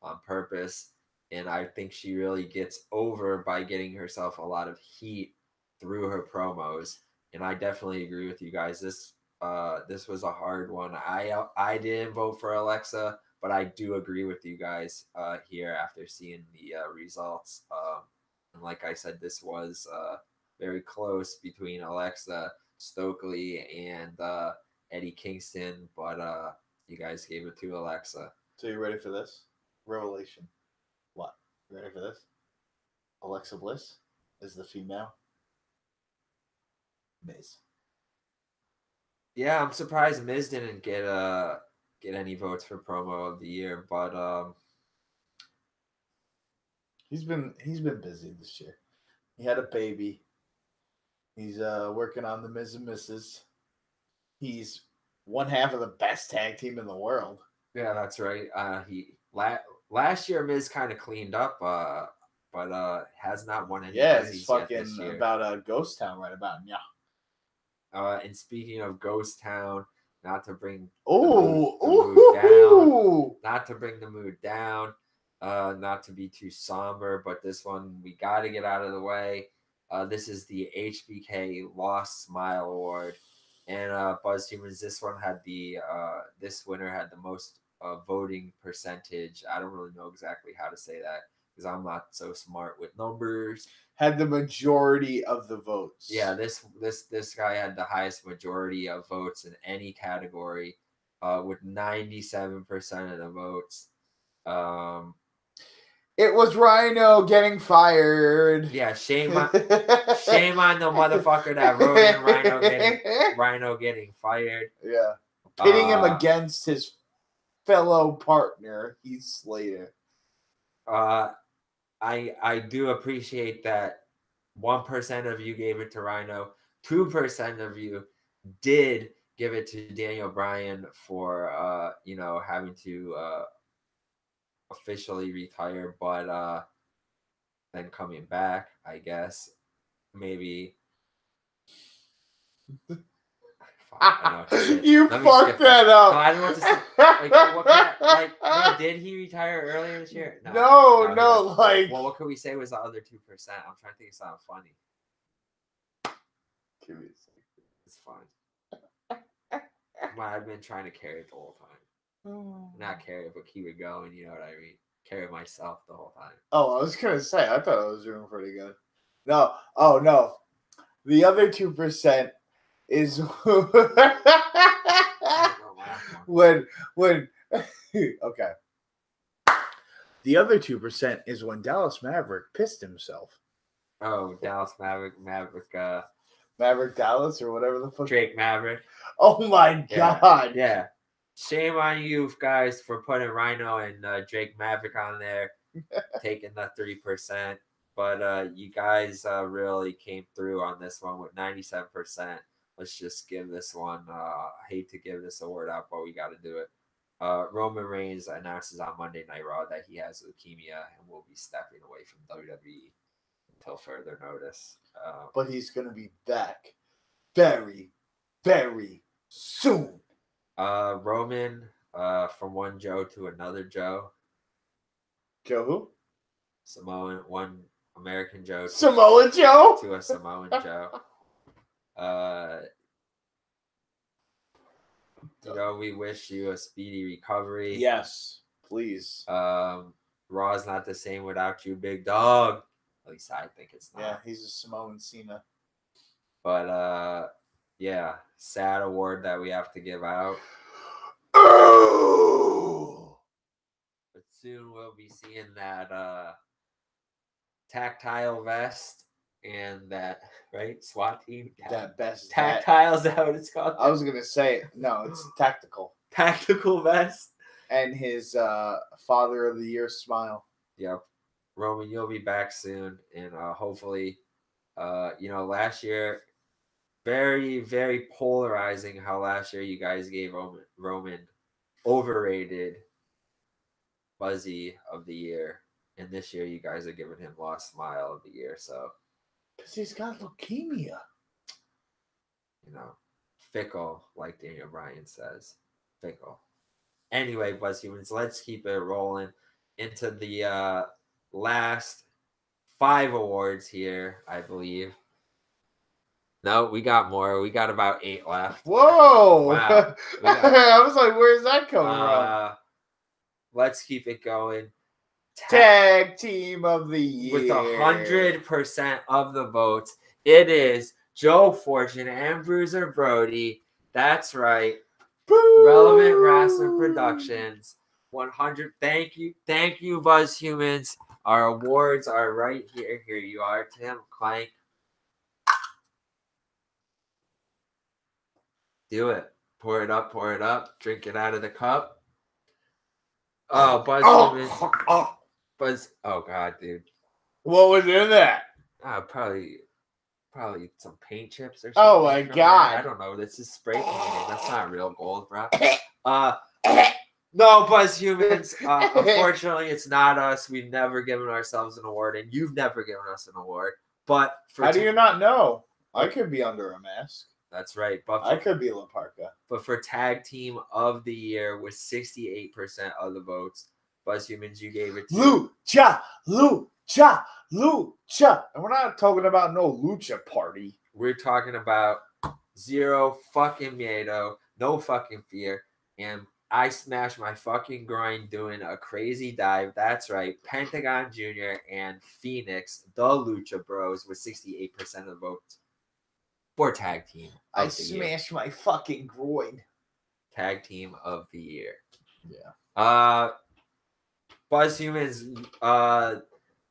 A: on purpose. And I think she really gets over by getting herself a lot of heat through her promos. And I definitely agree with you guys. This was a hard one. I didn't vote for Alexa, but I do agree with you guys here after seeing the results. And like I said, this was very close between Alexa Stokely and Eddie Kingston, but you guys gave it to Alexa.
B: So you ready for this? Revelation. What? You ready for this? Alexa Bliss is the female Miz.
A: Yeah, I'm surprised Miz didn't get any votes for promo of the year, but
B: he's been busy this year. He had a baby. He's working on the Miz and Mrs. He's one half of the best tag team in the world.
A: Yeah, that's right. Last year Miz kind of cleaned up, but has not won any.
B: Yeah, he's fucking about Ghost Town right about now.
A: And speaking of Ghost Town, not to bring not to bring the mood down, not to be too somber, but this one we got to get out of the way. This is the HBK Lost Smile Award, and BuzzHumans. This one had this winner had the most voting percentage. I don't really know exactly how to say that because I'm not so smart with numbers.
B: Had the majority of the votes.
A: Yeah, this guy had the highest majority of votes in any category, with 97% of the votes.
B: It was Rhino getting fired.
A: Yeah, shame on the motherfucker that wrote in Rhino getting fired.
B: Yeah, pitting him against his fellow partner, Heath Slater.
A: I do appreciate that 1% of you gave it to Rhino. 2% of you did give it to Daniel Bryan for having to officially retire, but then coming back, I guess maybe.
B: You fucked that up.
A: No, I don't know what to say. No, did he retire earlier this year?
B: No,
A: well, what could we say was the other 2%? I'm trying to think of something funny. It's fine. I've been trying to carry it the whole time. Not carry it, but keep it going. You know what I mean? Carry myself the whole time.
B: Oh, I was gonna say. I thought I was doing pretty good. No. Oh no. The other 2% is when okay. The other 2% is when Dallas Maverick pissed himself.
A: Oh, Dallas Maverick,
B: Maverick Dallas or whatever the fuck.
A: Drake Maverick.
B: Oh my God.
A: Yeah. Shame on you guys for putting Rhino and Drake Maverick on there, taking the 3%. But you guys really came through on this one with 97%. Let's just give this one. I hate to give this award out, but we got to do it. Roman Reigns announces on Monday Night Raw that he has leukemia and will be stepping away from WWE until further notice.
B: But he's going to be back very, very soon.
A: Roman, from one Joe to another Joe.
B: Joe who?
A: Samoan, one American Joe.
B: Samoa Joe?
A: To a Samoan Joe. We wish you a speedy recovery.
B: Yes, please.
A: Raw's not the same without you, big dog. At least I think it's not.
B: Yeah, he's a Samoan Cena.
A: But yeah, sad award that we have to give out.
B: Oh!
A: But soon we'll be seeing that tactile vest and that SWAT team.
B: That best
A: tactile is that what it's called?
B: I was gonna say no, it's tactical.
A: Tactical vest.
B: And his Father of the Year smile.
A: Yep. Roman, you'll be back soon, and hopefully, last year, very, very polarizing how last year you guys gave Roman overrated Buzzy of the Year, and this year you guys are giving him Lost Smile of the Year. So,
B: because he's got leukemia.
A: Fickle, like Daniel Bryan says, fickle. Anyway, Buzz Humans, let's keep it rolling into the last 5 awards here, I believe. No, we got more. We got about 8 left.
B: Whoa!
A: Wow.
B: I was like, where's that coming from?
A: Let's keep it going.
B: Tag Team of the Year.
A: With 100% of the votes, it is Joe Fortune and Bruiser Brody. That's right.
B: Boo!
A: Relevant Wrestling Productions. 100. Thank you, Buzz Humans. Our awards are right here. Here you are, Tim. Clank. Do it. Pour it up. Drink it out of the cup. Oh, Buzz Humans. Buzz. Oh God, dude.
B: What was in that?
A: Probably some paint chips or something.
B: Oh my God.
A: There. I don't know. This is spray painting. That's not real gold, bro. No, Buzz Humans. Unfortunately, it's not us. We've never given ourselves an award, and you've never given us an award. But
B: how do you not know? I could be under a mask.
A: That's right. But
B: I could be La Parka.
A: But for Tag Team of the Year with 68% of the votes, Buzz Humans, you gave it to
B: Lucha. And we're not talking about no Lucha party.
A: We're talking about zero fucking miedo, no fucking fear, and I smashed my fucking groin doing a crazy dive. That's right. Pentagon Jr. and Phoenix, the Lucha Bros, with 68% of the votes for Tag Team.
B: I smashed my fucking groin.
A: Tag Team of the Year.
B: Yeah.
A: Buzz Humans,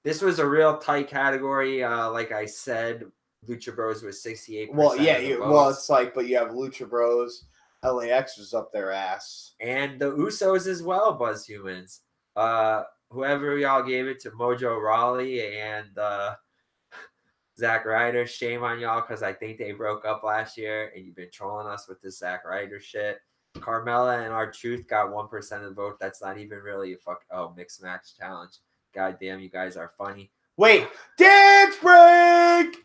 A: this was a real tight category. Like I said, Lucha Bros was 68%.
B: Well, yeah, it's like, but you have Lucha Bros. LAX was up their ass.
A: And the Usos as well, Buzz Humans. Whoever y'all gave it to, Mojo Rawley and Zack Ryder, shame on y'all because I think they broke up last year and you've been trolling us with this Zack Ryder shit. Carmella and R-Truth got 1% of the vote. That's not even really a mixed match challenge. God damn, you guys are funny.
B: Wait, dance break!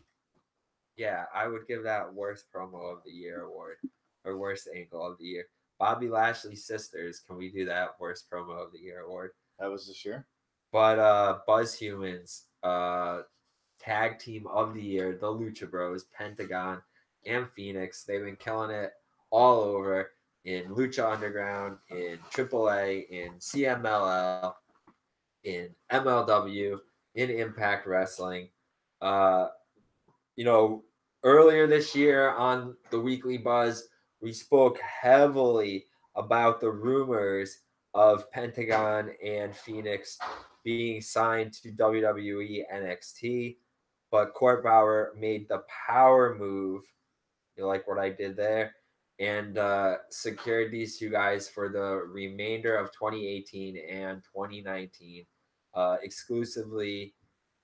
A: Yeah, I would give that worst promo of the year award. Or worst angle of the year. Bobby Lashley's sisters. Can we do that worst promo of the year award?
B: That was this year.
A: But Buzz Humans, Tag Team of the Year, the Lucha Bros, Pentagon, and Phoenix. They've been killing it all over in Lucha Underground, in AAA, in CMLL, in MLW, in Impact Wrestling. Earlier this year on the Weekly Buzz, we spoke heavily about the rumors of Pentagon and Phoenix being signed to WWE NXT, but Court Bauer made the power move. You like what I did there? And secured these two guys for the remainder of 2018 and 2019, exclusively.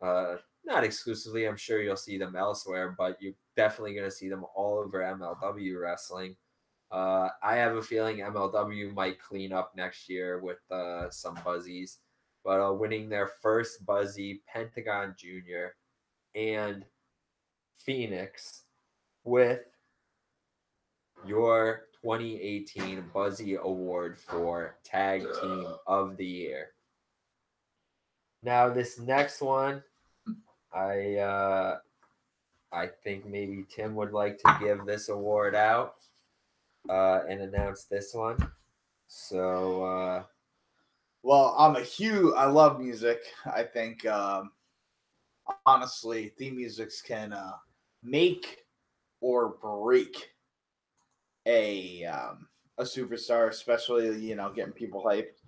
A: Not exclusively, I'm sure you'll see them elsewhere, but you're definitely going to see them all over MLW wrestling. I have a feeling MLW might clean up next year with some Buzzies, but winning their first Buzzy, Pentagon Jr. and Phoenix with your 2018 Buzzy Award for Tag Team of the Year. Now, this next one, I think maybe Tim would like to give this award out and announce this one. So,
B: well, I love music. I think honestly, theme musics can make or break a superstar, especially getting people hyped,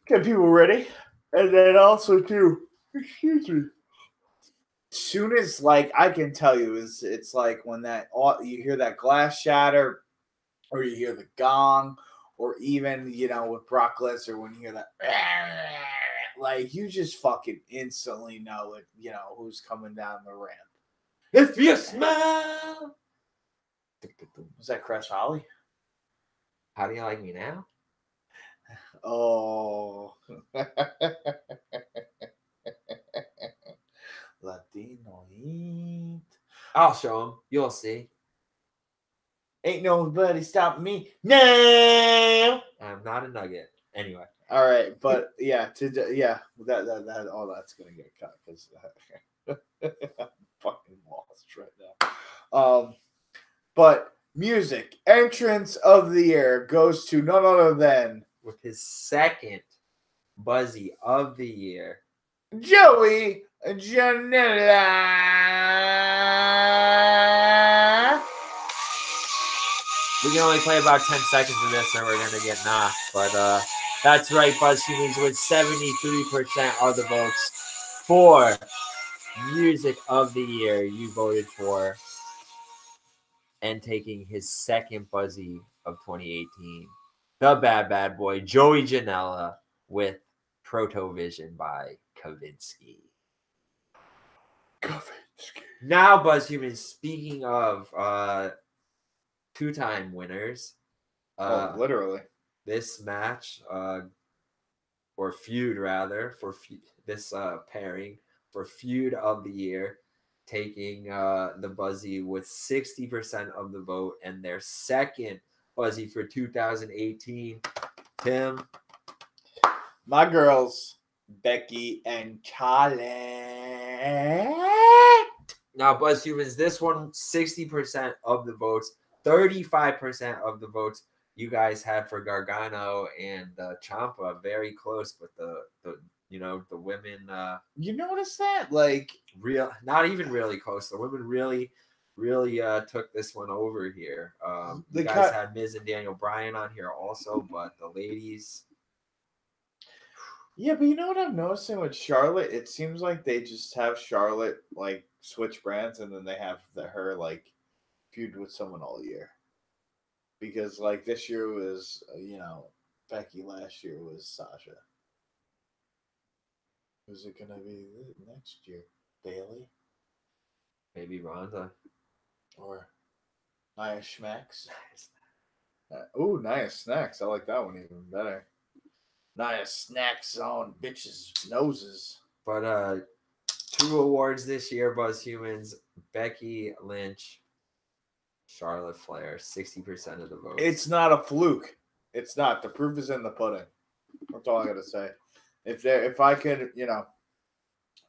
B: getting people ready, and then also too, excuse me. Soon as I can tell you is it's like when you hear that glass shatter, or you hear the gong, or even with Brock Lesnar when you hear that, you just fucking instantly know it. Who's coming down the ramp.
A: if you smell,
B: Was that Crash Holly?
A: How do you like me now?
B: Oh. Latino Heat.
A: I'll show him. You'll see.
B: Ain't nobody stopping me now.
A: I'm not a nugget. Anyway.
B: All right, but yeah, that all that's gonna get cut because I'm fucking lost right now. But music entrance of the year goes to none other than
A: with his second Buzzy of the year,
B: Joey Janela.
A: We can only play about 10 seconds of this, and we're gonna get knocked. But that's right, BuzzFeed with 73% of the votes for music of the year. You voted for, and taking his second Buzzy of 2018, the bad boy Joey Janela with Protovision by Kavinsky. Now, BuzzHumans, speaking of two-time winners,
B: literally,
A: this match, or feud rather, for this pairing for feud of the year, taking the Buzzy with 60% of the vote, and their second Buzzy for 2018. Tim,
B: my girls, Becky and Charlotte.
A: Now, BuzzHumans, this one, 60% of the votes, 35% of the votes you guys had for Gargano and Ciampa. Very close, but the women.
B: You notice that?
A: Not even really close. The women really took this one over here. You guys had Miz and Daniel Bryan on here also, but the ladies.
B: Yeah, but you know what I'm noticing with Charlotte? It seems like they just have Charlotte switch brands, and then they have her feud with someone all year. Because this year was Becky, last year was Sasha. Who's it gonna be next year? Bailey?
A: Maybe Ronda.
B: Or Nia Schmacks? Nia Snacks. I like that one even better. Nia Snacks on bitches' noses.
A: But 2 awards this year, BuzzHumans. Becky Lynch, Charlotte Flair, 60% of the votes.
B: It's not a fluke. It's not. The proof is in the pudding. That's all I gotta say. If I could,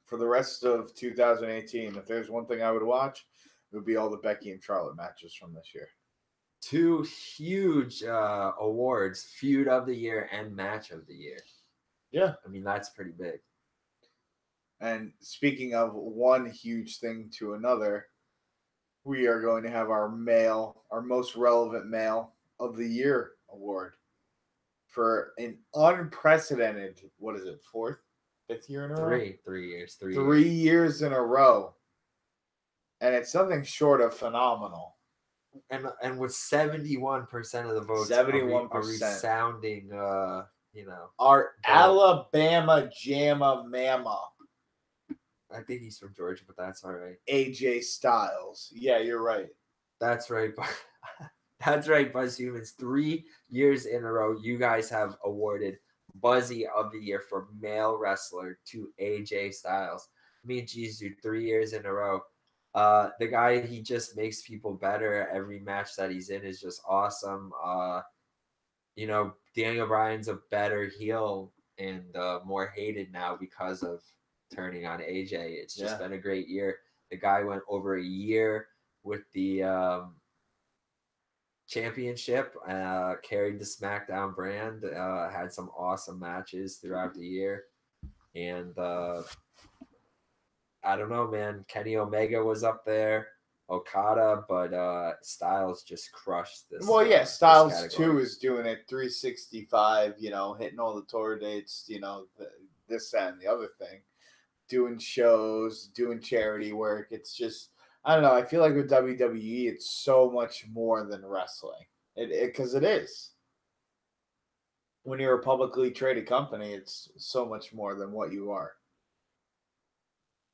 B: for the rest of 2018, if there's one thing I would watch, it would be all the Becky and Charlotte matches from this year.
A: 2 huge awards, feud of the year and match of the year.
B: Yeah.
A: I mean, that's pretty big.
B: And speaking of one huge thing to another, we are going to have our most relevant male of the year award for an unprecedented, what is it, fifth year in a row?
A: 3
B: years in a row. And it's something short of phenomenal.
A: And with 71% of the votes,
B: 71%.
A: a resounding,
B: Our
A: vote.
B: Alabama Jamma Mama.
A: I think he's from Georgia, but that's all right.
B: AJ Styles. Yeah, you're right.
A: That's right. That's right, Buzz Humans. 3 years in a row, you guys have awarded Buzzy of the Year for male wrestler to AJ Styles. Me and G's do 3 years in a row. The guy, he just makes people better. Every match that he's in is just awesome. Daniel Bryan's a better heel and more hated now because of turning on AJ. It's just been a great year. The guy went over a year with the championship, carried the SmackDown brand, had some awesome matches throughout the year. And I don't know, man. Kenny Omega was up there, Okada, but Styles just crushed this.
B: Well, yeah, Styles too is doing it 365, hitting all the tour dates, this, that, and the other thing. Doing shows, doing charity work. It's just, I don't know. I feel like with WWE, it's so much more than wrestling. Because it is. When you're a publicly traded company, it's so much more than what you are.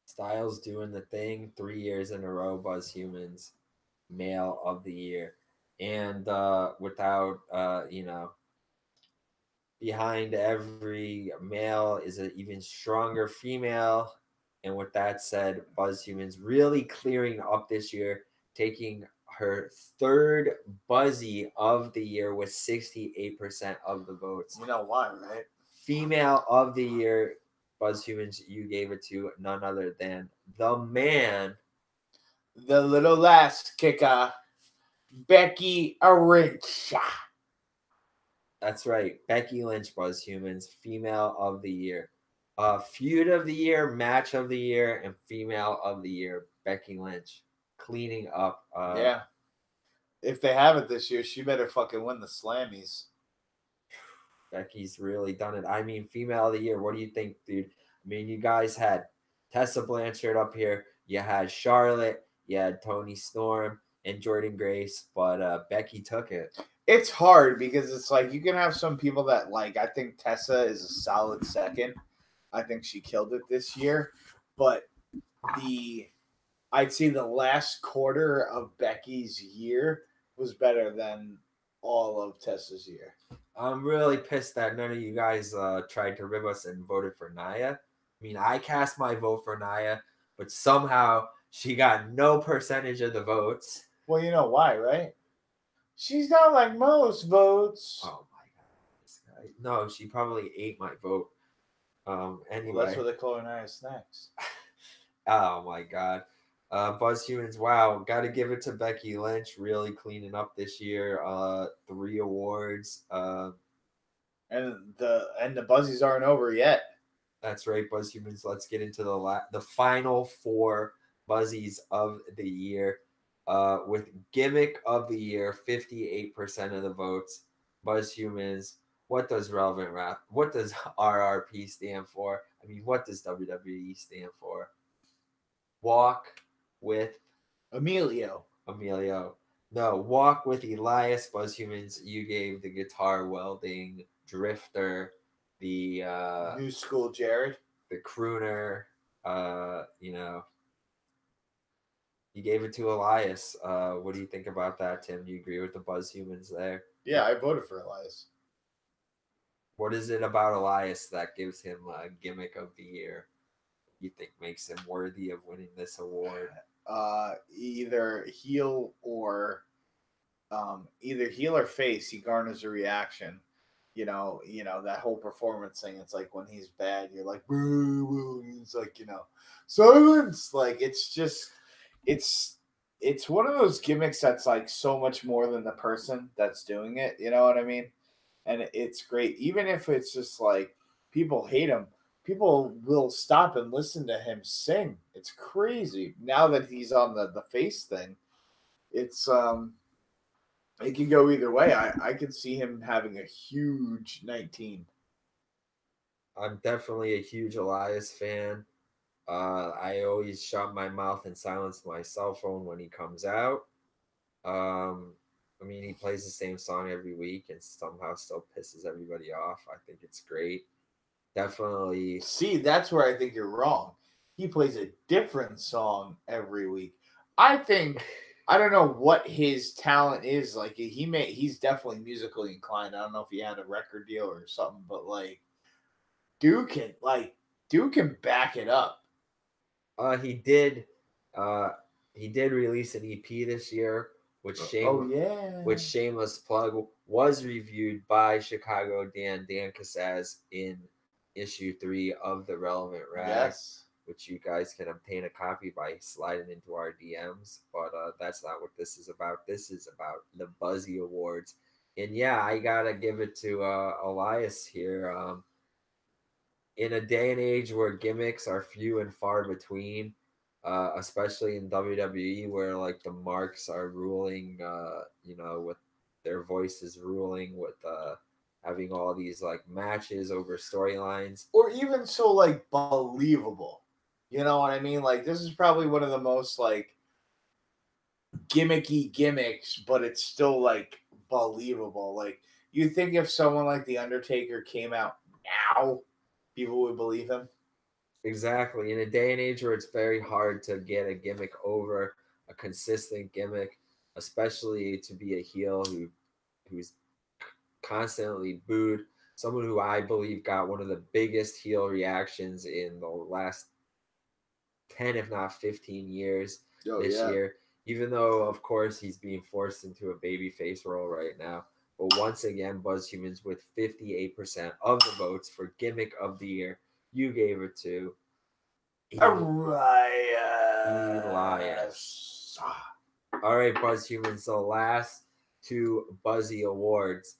A: Styles doing the thing 3 years in a row, Buzz Humans, male of the year. And without, behind every male is an even stronger female. And with that said, Buzz Humans really clearing up this year, taking her third Buzzy of the year with 68% of the votes.
B: You know why, right?
A: Female of the year, Buzz Humans, you gave it to none other than the man,
B: the little last kicker, Becky Lynch.
A: That's right, Becky Lynch, Buzz Humans, female of the year. Feud of the year, match of the year, and female of the year, Becky Lynch, cleaning up.
B: Yeah. If they have it this year, she better fucking win the Slammies.
A: Becky's really done it. I mean, female of the year, what do you think, dude? I mean, you guys had Tessa Blanchard up here. You had Charlotte. You had Toni Storm and Jordan Grace. But Becky took it.
B: It's hard because it's like you can have some people that like. I think Tessa is a solid second. I think she killed it this year. But I'd say the last quarter of Becky's year was better than all of Tessa's year.
A: I'm really pissed that none of you guys tried to rib us and voted for Nia. I mean, I cast my vote for Nia, but somehow she got no percentage of the votes.
B: Well, you know why, right? She's not like most votes.
A: Oh my god, this guy! No, she probably ate my vote. Anyway,
B: well, that's what they call Nia snacks.
A: Oh my god. Buzz Humans, wow, got to give it to Becky Lynch, really cleaning up this year. 3 awards.
B: And the Buzzies aren't over yet.
A: That's right, Buzz Humans. Let's get into the final 4 Buzzies of the year. With gimmick of the year, 58% of the votes. Buzz Humans. What does relevant rap? What does RRP stand for? I mean, what does WWE stand for? Walk with
B: Emilio.
A: No, Walk with Elias. Buzz Humans, you gave the guitar welding drifter, the
B: new school Jared,
A: the crooner. You gave it to Elias. What do you think about that, Tim? Do you agree with the Buzz Humans there?
B: Yeah, I voted for Elias.
A: What is it about Elias that gives him a gimmick of the year? You think makes him worthy of winning this award?
B: Either heel or face, he garners a reaction. That whole performance thing. It's like when he's bad, you're like, boo, boo. It's like, silence. Like it's one of those gimmicks that's like so much more than the person that's doing it. You know what I mean? And it's great. Even if it's just like people hate him, people will stop and listen to him sing. It's crazy. Now that he's on the face thing, it's It could go either way. I could see him having a huge 19.
A: I'm definitely a huge Elias fan. I always shut my mouth and silence my cell phone when he comes out. I mean, he plays the same song every week and somehow still pisses everybody off. I think it's great. Definitely.
B: See, that's where I think you're wrong. He plays a different song every week. I think I don't know what his talent is. Like he's definitely musically inclined. I don't know if he had a record deal or something, but like Duke can back it up.
A: He did. Uh, he did release an EP this year, which shameless plug was reviewed by Chicago Dan Cassaz in issue 3 of the Relevant Rag.
B: Yes.
A: Which you guys can obtain a copy by sliding into our DMs. But that's not what this is about. This is about the Buzzy Awards. And yeah, I gotta give it to Elias here. In a day and age where gimmicks are few and far between, especially in WWE, where like the marks are ruling, with their voices ruling, with having all these like matches over storylines,
B: or even so like believable. You know what I mean? Like this is probably one of the most like gimmicky gimmicks, but it's still like believable. Like you think if someone like The Undertaker came out now, people would believe him.
A: Exactly. In a day and age where it's very hard to get a gimmick over, a consistent gimmick, especially to be a heel who's constantly booed, someone who I believe got one of the biggest heel reactions in the last 10, if not 15 years this year. Even though, of course, he's being forced into a babyface role right now. But once again, Buzzhumans with 58% of the votes for Gimmick of the Year. You gave it to Elias. All right, Buzzhumans, the last 2 Buzzy Awards.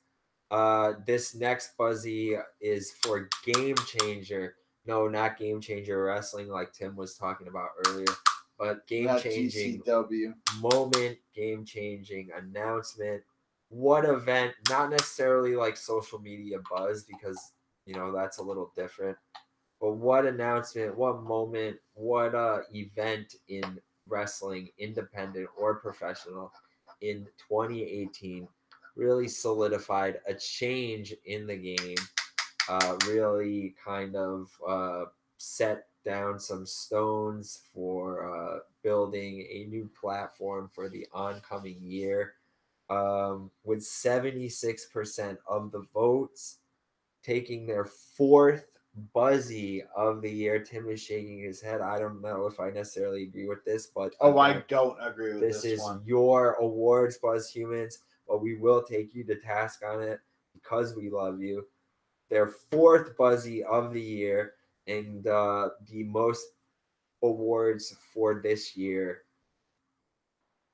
A: This next Buzzy is for Game Changer. No, not Game Changer Wrestling like Tim was talking about earlier, but game changing moment, game changing announcement. What event? Not necessarily like social media buzz because that's a little different. But what announcement, what moment, what event in wrestling, independent or professional, in 2018 really solidified a change in the game, really kind of set down some stones for building a new platform for the oncoming year. With 76% of the votes taking their 4th Buzzy of the year. Tim is shaking his head. I don't know if I necessarily agree with this, but
B: I don't agree with this.
A: This is your awards, Buzzhumans, but we will take you to task on it because we love you. Their 4th Buzzy of the year and the most awards for this year.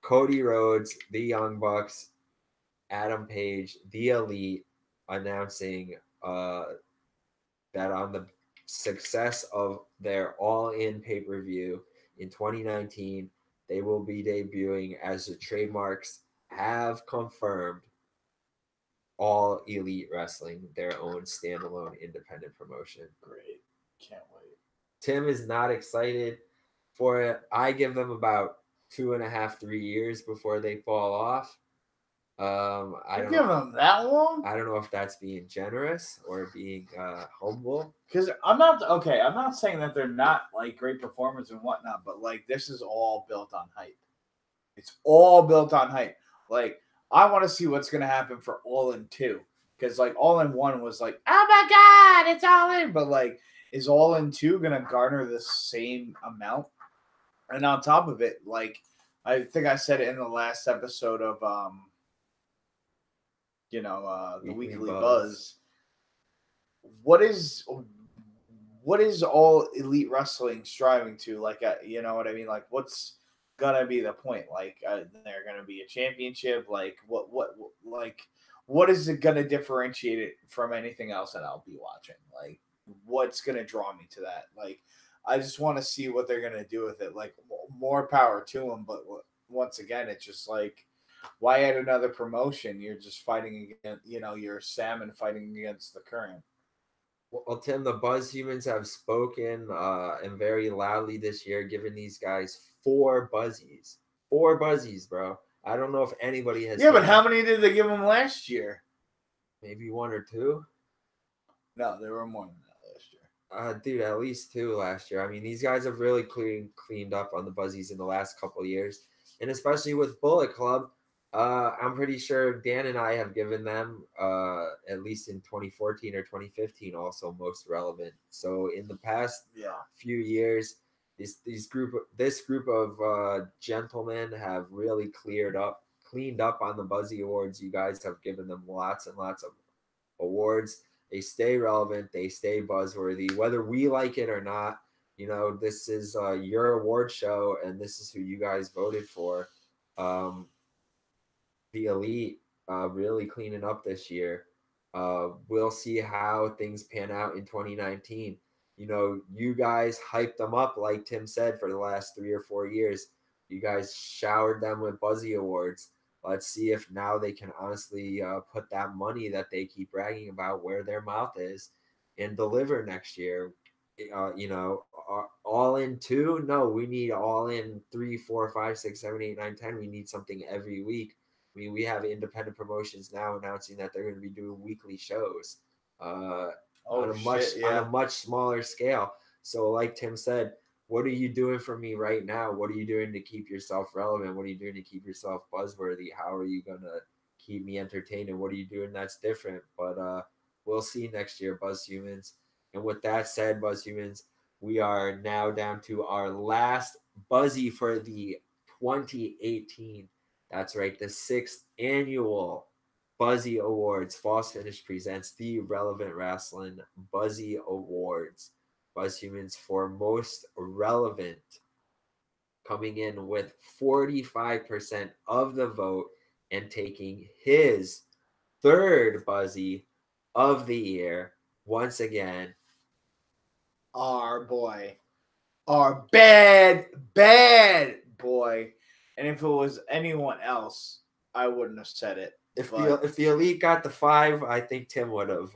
A: Cody Rhodes, the Young Bucks, Adam Page, the Elite, announcing that on the success of their All In pay-per-view in 2019, they will be debuting as the trademarks have confirmed All Elite Wrestling, their own standalone independent promotion.
B: Great. Can't wait.
A: Tim is not excited for it. I give them about 2.5, 3 years before they fall off. I don't
B: give them that long.
A: I don't know if that's being generous or being humble.
B: Because I'm not saying that they're not like great performers and whatnot, but like this is all built on hype. It's all built on hype. Like I want to see what's gonna happen for All In 2, because like All In 1 was like, oh my god, it's All In, but like, is All In 2 gonna garner the same amount? And on top of it, like I think I said it in the last episode of the Weekly Buzz. What is All Elite Wrestling striving to? Like, you know what I mean? Like, what's gonna be the point? Like, they're gonna be a championship. Like, what is it gonna differentiate it from anything else that I'll be watching? Like, what's gonna draw me to that? Like, I just want to see what they're gonna do with it. Like, more power to them, but once again, it's just like Why add another promotion? You're just fighting against, you're salmon fighting against the current.
A: Well, Tim, the Buzz humans have spoken and very loudly this year, giving these guys 4 Buzzies. 4 Buzzies, bro. I don't know if anybody has.
B: Yeah, but how many did they give them last year?
A: Maybe 1 or 2.
B: No, there were more than that last year.
A: Dude, at least 2 last year. I mean, these guys have really cleaned up on the Buzzies in the last couple of years, and especially with Bullet Club. I'm pretty sure Dan and I have given them, at least in 2014 or 2015, also most relevant. So in the past few years, this group of gentlemen have really cleaned up on the Buzzy Awards. You guys have given them lots and lots of awards. They stay relevant. They stay buzzworthy, whether we like it or not. This is your award show, and this is who you guys voted for. The elite really cleaning up this year. We'll see how things pan out in 2019. You guys hyped them up, like Tim said, for the last 3 or 4 years. You guys showered them with Buzzy Awards. Let's see if now they can honestly put that money that they keep bragging about where their mouth is and deliver next year. All in 2? No, we need all in 3, 4, 5, 6, 7, 8, 9, 10. We need something every week. I mean, we have independent promotions now announcing that they're going to be doing weekly shows on a much smaller scale. So, like Tim said, what are you doing for me right now? What are you doing to keep yourself relevant? What are you doing to keep yourself buzzworthy? How are you going to keep me entertained? And what are you doing that's different? But we'll see next year, Buzz Humans. And with that said, Buzz Humans, we are now down to our last Buzzy for the 2018. That's right, the 6th annual Buzzy Awards. False Finish presents the Relevant Wrestling Buzzy Awards. Buzz Humans for most relevant, coming in with 45% of the vote and taking his 3rd Buzzy of the year. Once again,
B: our boy, our bad boy. And if it was anyone else, I wouldn't have said it.
A: If the elite got the 5, I think Tim would have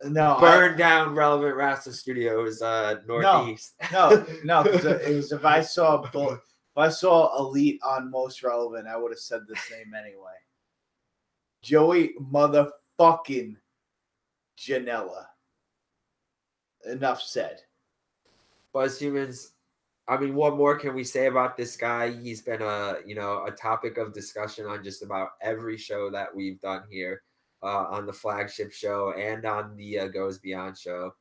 B: burned
A: down Relevant Wrestling Studios Northeast.
B: No. It was if I saw elite on Most Relevant, I would have said the same anyway. Joey motherfucking Janela. Enough said.
A: Buzz Humans, I mean, what more can we say about this guy? He's been a topic of discussion on just about every show that we've done here, on the flagship show and on the Goes Beyond show.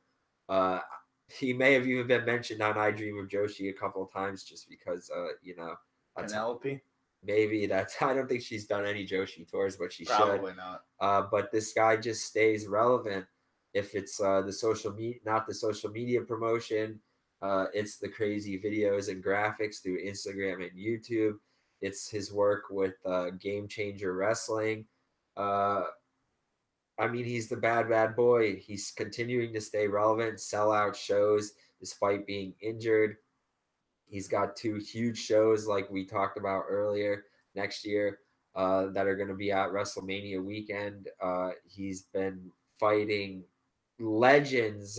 A: He may have even been mentioned on I Dream of Joshi a couple of times just because,
B: Penelope?
A: Maybe that's. I don't think she's done any Joshi tours, but she
B: Probably
A: should.
B: Not.
A: But this guy just stays relevant. If it's the social media, not the social media promotion, it's the crazy videos and graphics through Instagram and YouTube. It's his work with Game Changer Wrestling. I mean, he's the bad boy. He's continuing to stay relevant, sell out shows despite being injured. He's got 2 huge shows, like we talked about earlier, next year that are going to be at WrestleMania weekend. He's been fighting legends,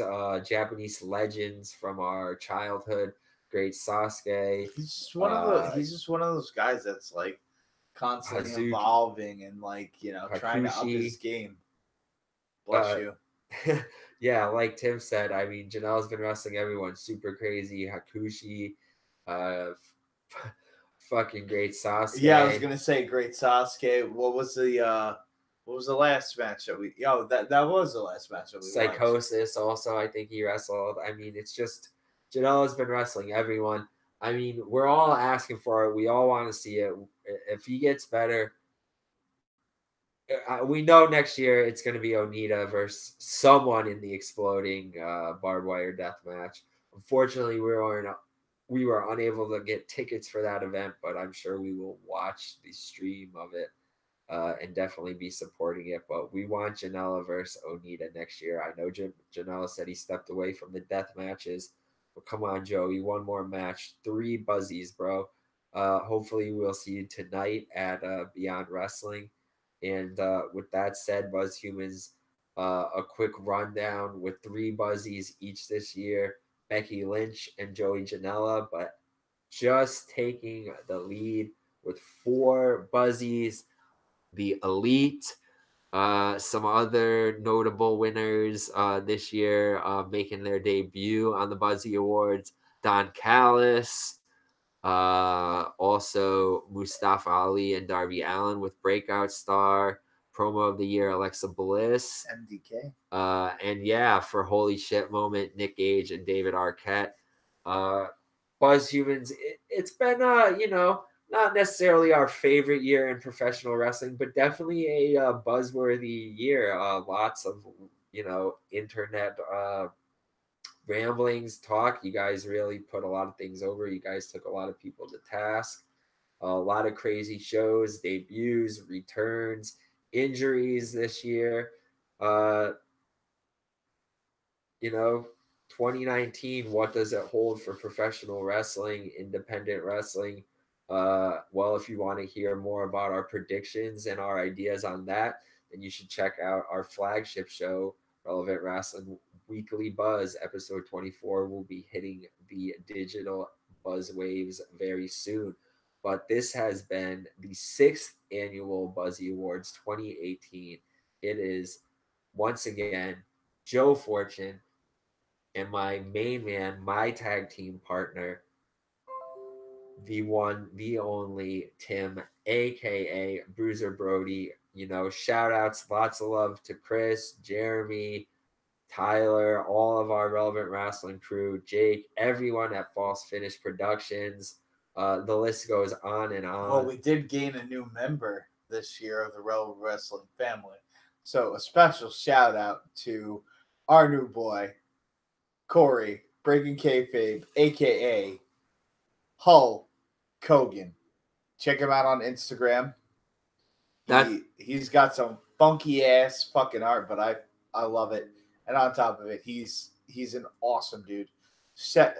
A: Japanese legends from our childhood. Great Sasuke.
B: He's just one of those guys that's like constantly evolving and trying to up his game. Bless you.
A: Yeah, like Tim said, I mean, Janelle's been wrestling everyone super crazy. Hakushi, fucking great Sasuke.
B: Yeah, I was gonna say great Sasuke. What was the last match that we? That was the last match that we.
A: Psychosis watched. Also, I think he wrestled. I mean, it's just Janelle's been wrestling everyone. I mean, we're all asking for it. We all want to see it. If he gets better, we know next year it's going to be Onita versus someone in the exploding barbed wire death match. Unfortunately, we were unable to get tickets for that event, but I'm sure we will watch the stream of it and definitely be supporting it. But we want Janela versus Onita next year. I know Janela said he stepped away from the death matches, but come on, Joey, one more match, 3 Buzzies, bro. Hopefully, we'll see you tonight at Beyond Wrestling. And with that said, Buzz Humans, a quick rundown with 3 Buzzies each this year: Becky Lynch and Joey Janela, but just taking the lead with 4 Buzzies, the Elite. Some other notable winners this year making their debut on the Buzzy Awards: Don Callis, also Mustafa Ali and Darby Allin with Breakout Star. Promo of the year, Alexa Bliss.
B: MDK.
A: And yeah, for Holy Shit moment, Nick Gage and David Arquette. Buzz Humans, it's been, not necessarily our favorite year in professional wrestling, but definitely a buzzworthy year. Lots of, internet ramblings, talk. You guys really put a lot of things over. You guys took a lot of people to task. A lot of crazy shows, debuts, returns, injuries this year. Uh, 2019, what does it hold for professional wrestling, independent wrestling? Well, if you want to hear more about our predictions and our ideas on that, then you should check out our flagship show, Relevant Wrestling Weekly Buzz. Episode 24 will be hitting the digital buzz waves very soon. But this has been the 6th annual Buzzy Awards 2018. It is once again Joe Fortune and my main man, my tag team partner, the one, the only Tim, aka Bruiser Brody. Shout outs, lots of love to Chris, Jeremy, Tyler, all of our Relevant Wrestling crew, Jake, everyone at False Finish Productions. The list goes on and on.
B: Well, we did gain a new member this year of the Relevant Wrestling family. So a special shout out to our new boy, Corey, Breaking Kayfabe, a.k.a. Hull Kogan. Check him out on Instagram. He's got some funky ass fucking art, but I love it. And on top of it, he's an awesome dude. Send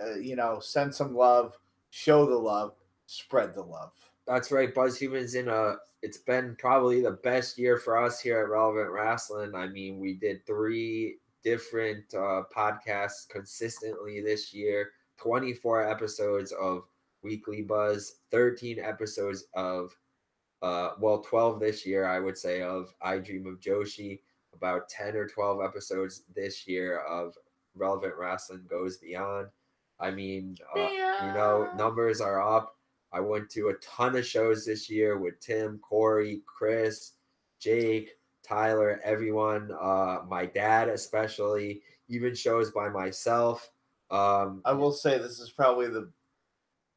B: some love, show the love, spread the love.
A: That's right. Buzz Humans it's been probably the best year for us here at Relevant Wrestling. I mean, we did 3 different podcasts consistently this year, 24 episodes of Weekly Buzz, 13 episodes of 12 this year, I would say, of I Dream of Joshi, about 10 or 12 episodes this year of Relevant Wrestling Goes Beyond. I mean, numbers are up. I went to a ton of shows this year with Tim, Corey, Chris, Jake, Tyler, everyone, my dad especially, even shows by myself.
B: I will say this is probably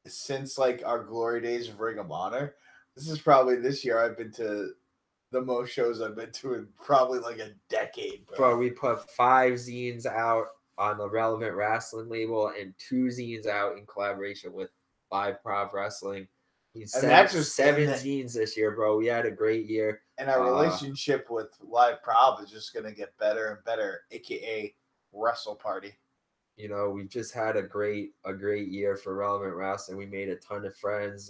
B: since like our glory days of Ring of Honor, this is probably this year I've been to the most shows I've been to in probably like a decade,
A: bro. We put 5 zines out on the Relevant Wrestling label and 2 zines out in collaboration with Live Prov Wrestling. That's just 7 zines this year, bro. We had a great year.
B: And our relationship with Live Prov is just going to get better and better, aka Wrestle Party.
A: We've just had a great year for Relevant Wrestling. We made a ton of friends,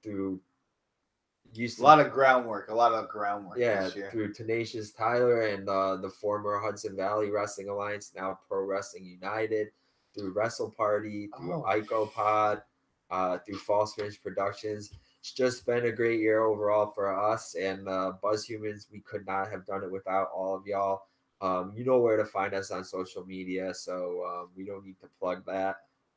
A: through
B: a lot of groundwork
A: this year. Through Tenacious Tyler and the former Hudson Valley Wrestling Alliance, now Pro Wrestling United, through Wrestle Party, through IcoPod, through False Finish Productions. It's just been a great year overall for us, and Buzz Humans, we could not have done it without all of y'all. You know where to find us on social media, so we don't need to plug that.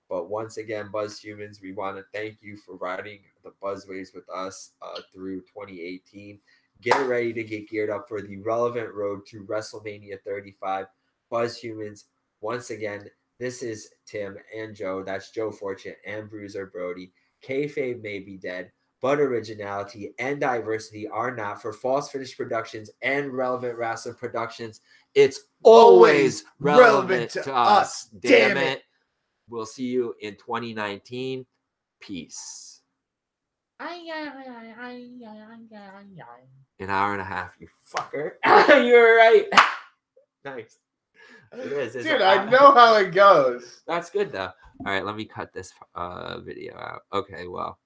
A: But once again, Buzz Humans, we want to thank you for riding the Buzzways with us through 2018. Get ready to get geared up for the relevant road to WrestleMania 35. Buzz Humans, once again, this is Tim and Joe. That's Joe Fortune and Bruiser Brody. Kayfabe may be dead, but originality and diversity are not. For False Finish Productions and Relevant Wrestling Productions, it's always relevant to us. Damn it. We'll see you in 2019. Peace. An hour and a half, you fucker. You're right. Nice. It is.
B: Dude, I know how it goes.
A: That's good though. All right, let me cut this video out. Okay, well.